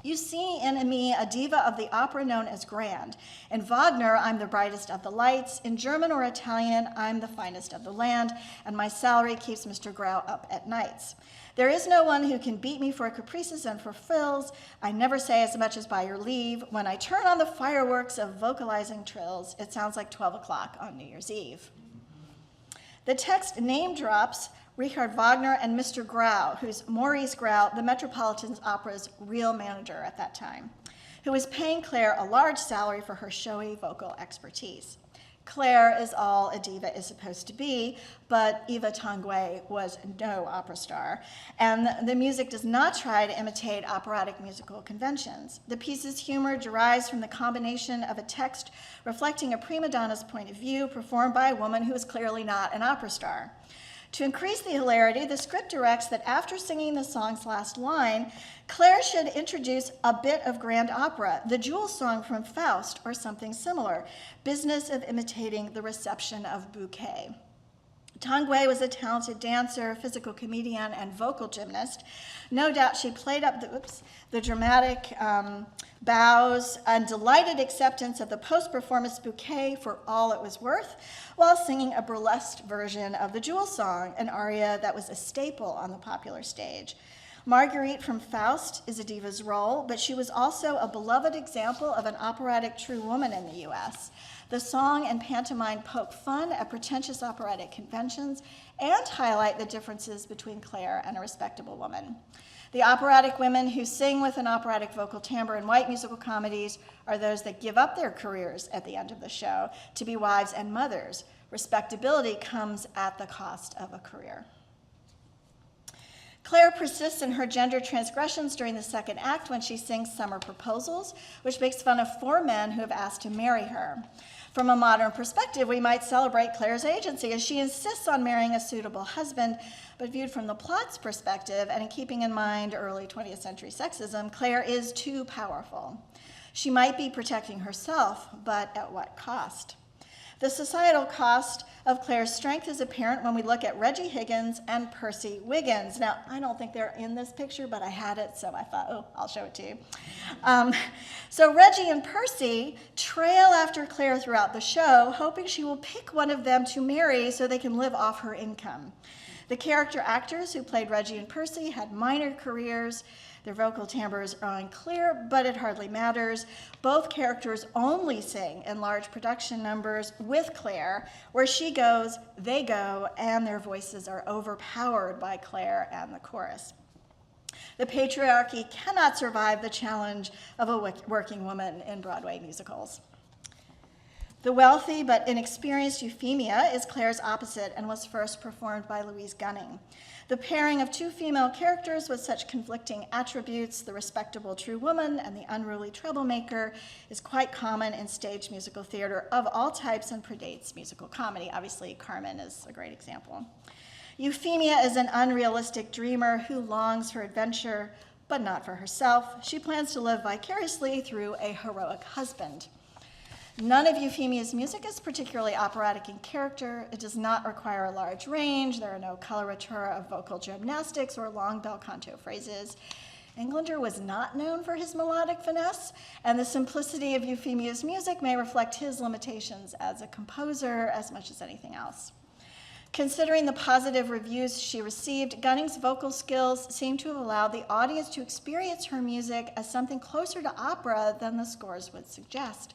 O: You see in me a diva of the opera known as grand. In Wagner, I'm the brightest of the lights. In German or Italian, I'm the finest of the land, and my salary keeps Mr. Grau up at nights. There is no one who can beat me for caprices and for frills. I never say as much as by your leave. When I turn on the fireworks of vocalizing trills, it sounds like 12 o'clock on New Year's Eve. The text name drops Richard Wagner and Mr. Grau, who's Maurice Grau, the Metropolitan Opera's real manager at that time, who was paying Claire a large salary for her showy vocal expertise. Claire is all a diva is supposed to be, but Eva Tanguay was no opera star, and the music does not try to imitate operatic musical conventions. The piece's humor derives from the combination of a text reflecting a prima donna's point of view performed by a woman who is clearly not an opera star. To increase the hilarity, the script directs that after singing the song's last line, Claire should introduce a bit of grand opera, the Jewel song from Faust, or something similar, business of imitating the reception of bouquet. Tanguay was a talented dancer, physical comedian, and vocal gymnast. No doubt she played up the dramatic bows and delighted acceptance of the post-performance bouquet for all it was worth, while singing a burlesque version of the Jewel song, an aria that was a staple on the popular stage. Marguerite from Faust is a diva's role, but she was also a beloved example of an operatic true woman in the U.S. The song and pantomime poke fun at pretentious operatic conventions and highlight the differences between Claire and a respectable woman. The operatic women who sing with an operatic vocal timbre in white musical comedies are those that give up their careers at the end of the show to be wives and mothers. Respectability comes at the cost of a career. Claire persists in her gender transgressions during the second act when she sings Summer Proposals, which makes fun of 4 men who have asked to marry her. From a modern perspective, we might celebrate Claire's agency as she insists on marrying a suitable husband, but viewed from the plot's perspective and in keeping in mind early 20th century sexism, Claire is too powerful. She might be protecting herself, but at what cost? The societal cost of Claire's strength is apparent when we look at Reggie Higgins and Percy Wiggins. Now, I don't think they're in this picture, but I had it, so I thought, oh, I'll show it to you. So Reggie and Percy trail after Claire throughout the show, hoping she will pick one of them to marry so they can live off her income. The character actors who played Reggie and Percy had minor careers. Their vocal timbres are unclear, but it hardly matters. Both characters only sing in large production numbers with Claire. Where she goes, they go, and their voices are overpowered by Claire and the chorus. The patriarchy cannot survive the challenge of a working woman in Broadway musicals. The wealthy but inexperienced Euphemia is Claire's opposite and was first performed by Louise Gunning. The pairing of 2 female characters with such conflicting attributes, the respectable true woman and the unruly troublemaker, is quite common in stage musical theater of all types and predates musical comedy. Obviously, Carmen is a great example. Euphemia is an unrealistic dreamer who longs for adventure, but not for herself. She plans to live vicariously through a heroic husband. None of Euphemia's music is particularly operatic in character. It does not require a large range. There are no coloratura of vocal gymnastics or long bel canto phrases. Englander was not known for his melodic finesse, and the simplicity of Euphemia's music may reflect his limitations as a composer as much as anything else. Considering the positive reviews she received, Gunning's vocal skills seem to have allowed the audience to experience her music as something closer to opera than the scores would suggest.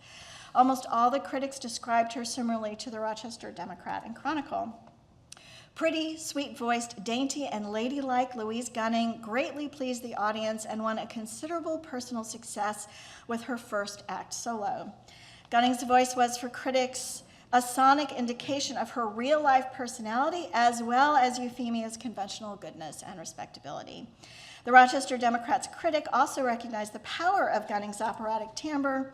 O: Almost all the critics described her similarly to the Rochester Democrat and Chronicle. Pretty, sweet-voiced, dainty, and ladylike Louise Gunning greatly pleased the audience and won a considerable personal success with her first act solo. Gunning's voice was, for critics, a sonic indication of her real-life personality as well as Euphemia's conventional goodness and respectability. The Rochester Democrat's critic also recognized the power of Gunning's operatic timbre.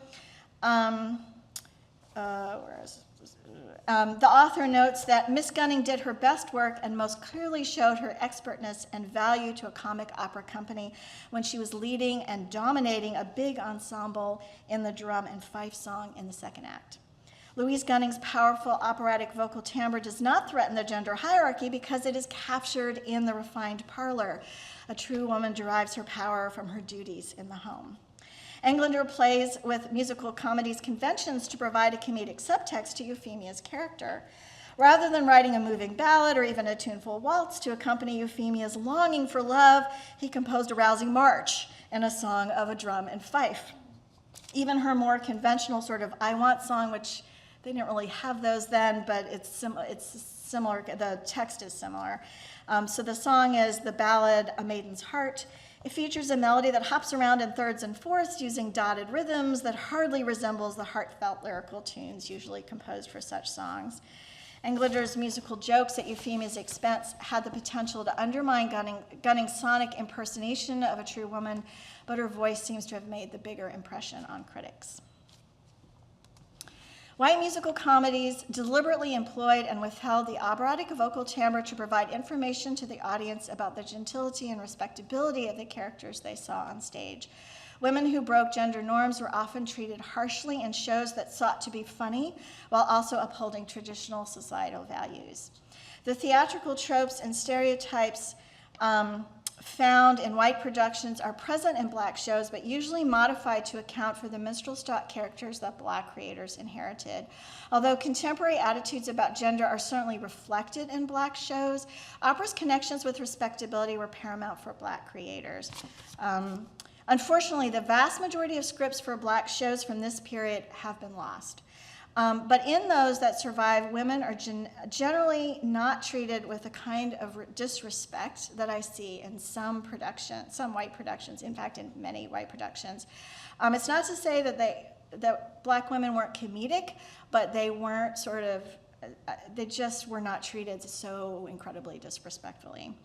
O: The author notes that Miss Gunning did her best work and most clearly showed her expertness and value to a comic opera company when she was leading and dominating a big ensemble in the drum and fife song in the second act. Louise Gunning's powerful operatic vocal timbre does not threaten the gender hierarchy because it is captured in the refined parlor. A true woman derives her power from her duties in the home. Englander plays with musical comedy's conventions to provide a comedic subtext to Euphemia's character. Rather than writing a moving ballad or even a tuneful waltz to accompany Euphemia's longing for love, he composed a rousing march and a song of a drum and fife. Even her more conventional sort of I Want song, which they didn't really have those then, but it's similar, the text is similar. So the song is the ballad A Maiden's Heart. It features a melody that hops around in thirds and fourths using dotted rhythms that hardly resembles the heartfelt lyrical tunes usually composed for such songs. Englander's musical jokes at Euphemia's expense had the potential to undermine Gunning's sonic impersonation of a true woman, but her voice seems to have made the bigger impression on critics. White musical comedies deliberately employed and withheld the operatic vocal timbre to provide information to the audience about the gentility and respectability of the characters they saw on stage. Women who broke gender norms were often treated harshly in shows that sought to be funny while also upholding traditional societal values. The theatrical tropes and stereotypes found in white productions are present in black shows, but usually modified to account for the minstrel stock characters that black creators inherited. Although contemporary attitudes about gender are certainly reflected in black shows, opera's connections with respectability were paramount for black creators. Unfortunately, the vast majority of scripts for black shows from this period have been lost. But in those that survive, women are generally not treated with the kind of disrespect that I see in some white productions, in fact, in many white productions. It's not to say that black women weren't comedic, but they weren't they just were not treated so incredibly disrespectfully.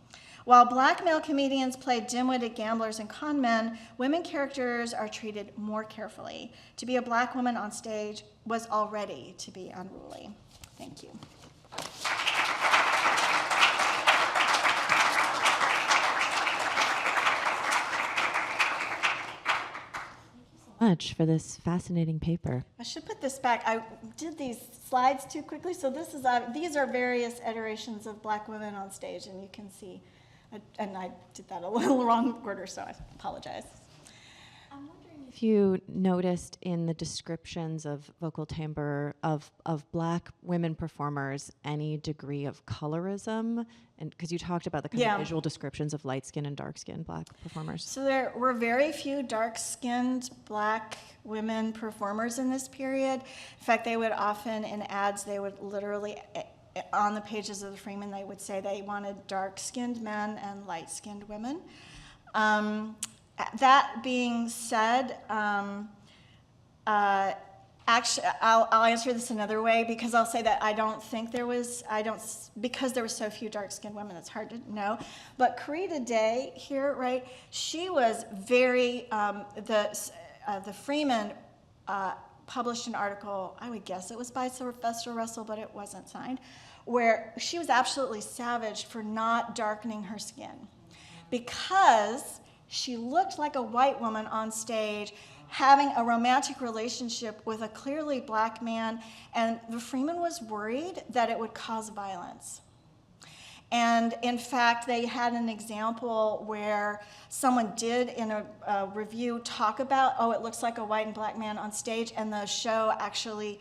O: While black male comedians played dim-witted gamblers and con men, women characters are treated more carefully. To be a black woman on stage was already to be unruly. Thank you.
A: Much for this fascinating paper.
O: I should put this back. I did these slides too quickly, so these are various iterations of black women on stage, and you can see. And I did that a little wrong order, so I apologize.
A: I'm wondering if you noticed in the descriptions of vocal timbre of black women performers any degree of colorism, and because you talked about the kind of visual descriptions of light-skinned and dark-skinned black performers.
O: So there were very few dark-skinned black women performers in this period. In fact, they would often, in ads, they would literally, on the pages of the Freeman, they would say they wanted dark-skinned men and light-skinned women. That being said, actually, I'll answer this another way, because I'll say that because there were so few dark-skinned women, it's hard to know. But Corita Day here, right, she was very, the Freeman published an article, I would guess it was by Sylvester Russell, but it wasn't signed, where she was absolutely savaged for not darkening her skin because she looked like a white woman on stage having a romantic relationship with a clearly black man, and the Freeman was worried that it would cause violence. And in fact, they had an example where someone did in a review talk about, it looks like a white and black man on stage, and the show actually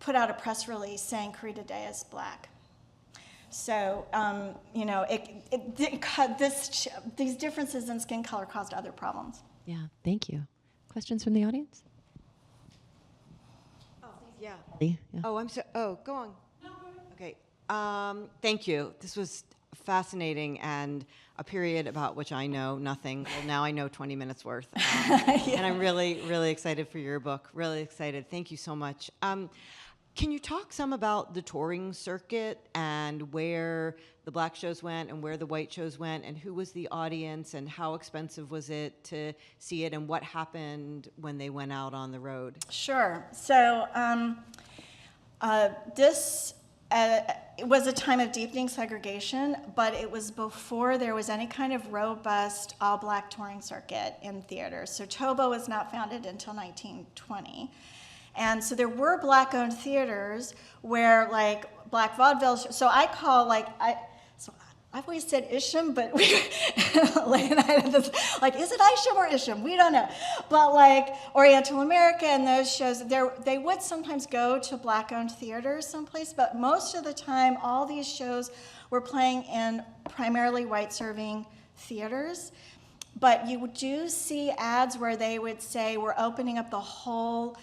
O: put out a press release saying Corita Day is black. So, these differences in skin color caused other problems.
A: Yeah, thank you. Questions from the audience?
P: Oh, yeah.
A: Yeah.
P: Oh, I'm so. Oh, go on. Okay. Thank you. This was fascinating and a period about which I know nothing. Well, now I know 20 minutes worth. And I'm really, really excited for your book. Really excited. Thank you so much. Can you talk some about the touring circuit and where the black shows went and where the white shows went and who was the audience and how expensive was it to see it and what happened when they went out on the road?
O: Sure. So this it was a time of deepening segregation, but it was before there was any kind of robust all-black touring circuit in theaters. So Tobo was not founded until 1920. And so there were black-owned theaters where, like, black vaudeville. So I call, like, I've always said Isham, but Leigh and I had this, like, is it Isham or Isham? We don't know. But, like, Oriental America and those shows, they would sometimes go to black-owned theaters someplace, but most of the time, all these shows were playing in primarily white-serving theaters. But you do see ads where they would say, we're opening up the whole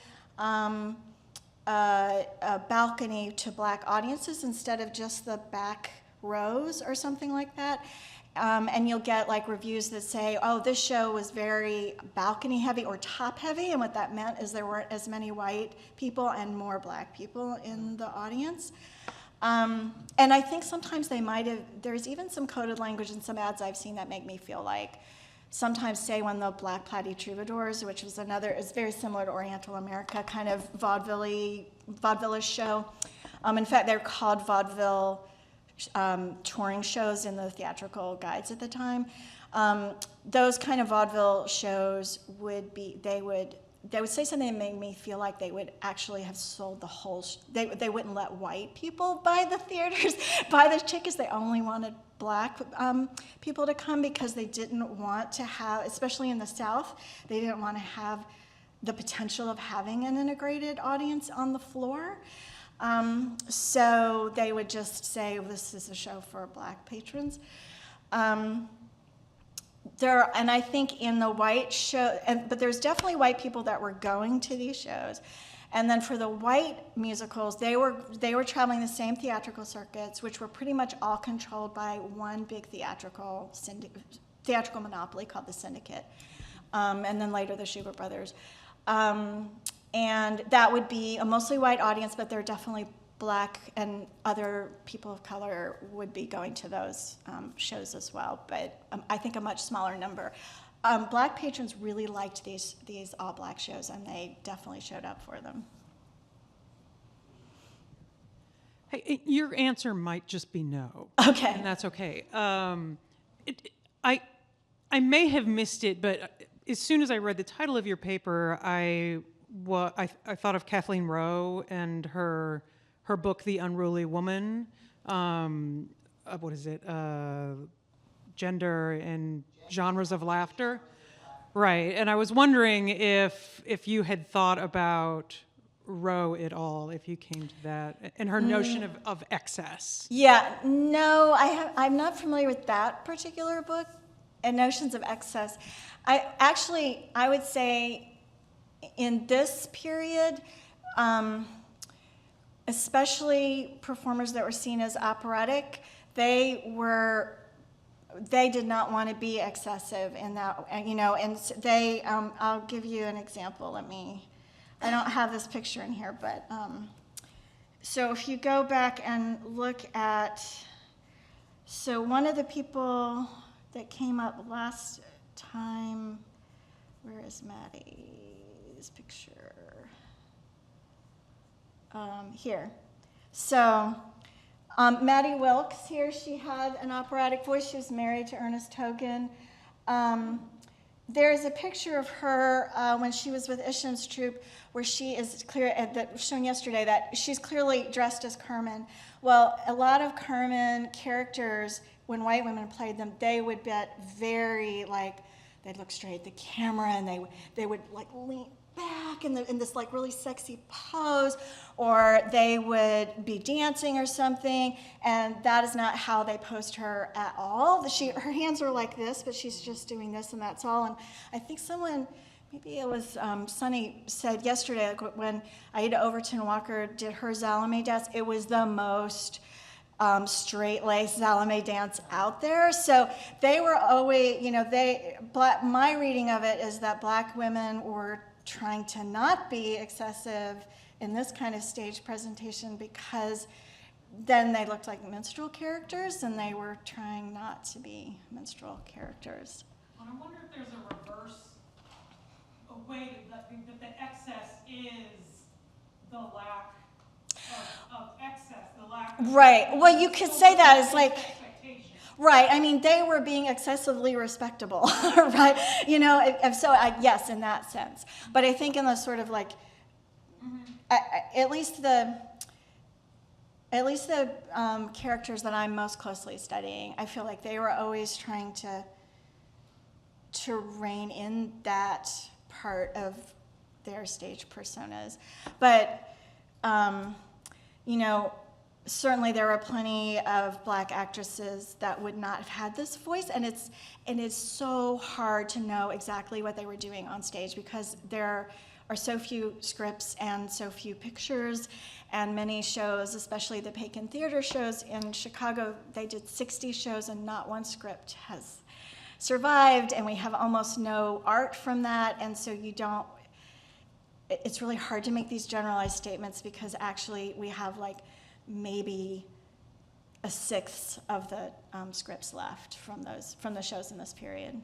O: balcony to black audiences instead of just the back rows or something like that. And you'll get like reviews that say, oh, this show was very balcony heavy or top heavy. And what that meant is there weren't as many white people and more black people in the audience. And I think sometimes they might have, there's even some coded language in some ads I've seen that make me feel like, sometimes say when the Black Platy Troubadours, which was another, is very similar to Oriental America, kind of vaudeville-ish show. In fact, they're called vaudeville touring shows in the theatrical guides at the time. Those kind of vaudeville shows would be, they would say something that made me feel like they would actually have sold the whole, they wouldn't let white people buy the theaters, buy the tickets. They only wanted black people to come because they didn't want to have, especially in the South, they didn't want to have the potential of having an integrated audience on the floor. So they would just say, well, this is a show for black patrons. And I think in the white show, but there's definitely white people that were going to these shows. And then for the white musicals, they were traveling the same theatrical circuits, which were pretty much all controlled by one big theatrical monopoly called the Syndicate, and then later the Shubert Brothers. And that would be a mostly white audience, but there are definitely black and other people of color would be going to those shows as well, but I think a much smaller number. Black patrons really liked these all-black shows, and they definitely showed up for them.
Q: Hey, your answer might just be no.
O: Okay.
Q: And that's okay. I may have missed it, but as soon as I read the title of your paper, I thought of Kathleen Rowe and her book, The Unruly Woman. What is it? Gender and Genres of Laughter. Right. And I was wondering if you had thought about Rowe at all, if you came to that, and her notion of excess.
O: Yeah, no, I'm not familiar with that particular book and notions of excess. I would say in this period, especially performers that were seen as operatic, they did not want to be excessive in that, and they, I'll give you an example. I don't have this picture in here, but, so if you go back and look at, so one of the people that came up last time, where is Maddie's picture? Here. So Maddie Wilkes here, she had an operatic voice. She was married to Ernest Hogan. There's a picture of her when she was with Isham's troupe where she is clear, that shown yesterday, that she's clearly dressed as Carmen. Well, a lot of Carmen characters, when white women played them, they would get very, like, they'd look straight at the camera and they would like lean back in this like really sexy pose, or they would be dancing or something, and that is not how they posed her at all. Her hands are like this, but she's just doing this and that's all. And I think someone, maybe it was Sunny, said yesterday, like when Aida Overton Walker did her Salome dance, it was the most straight-laced Salome dance out there. So they were always, my reading of it is that Black women were trying to not be excessive in this kind of stage presentation because then they looked like minstrel characters, and they were trying not to be minstrel characters.
Q: I wonder if there's a reverse, a way that the excess is the lack of excess, the lack of...
O: Right. Well, you could say that as like... Right. I mean, they were being excessively respectable, right? Yes, in that sense. But I think in the sort of like, at least the characters that I'm most closely studying, I feel like they were always trying to rein in that part of their stage personas. But, certainly there were plenty of Black actresses that would not have had this voice, and it's so hard to know exactly what they were doing on stage because there are so few scripts and so few pictures, and many shows, especially the Paikin Theater shows in Chicago, they did 60 shows and not one script has survived, and we have almost no art from that, and so it's really hard to make these generalized statements because actually we have like maybe a sixth of the scripts left from the shows in this period.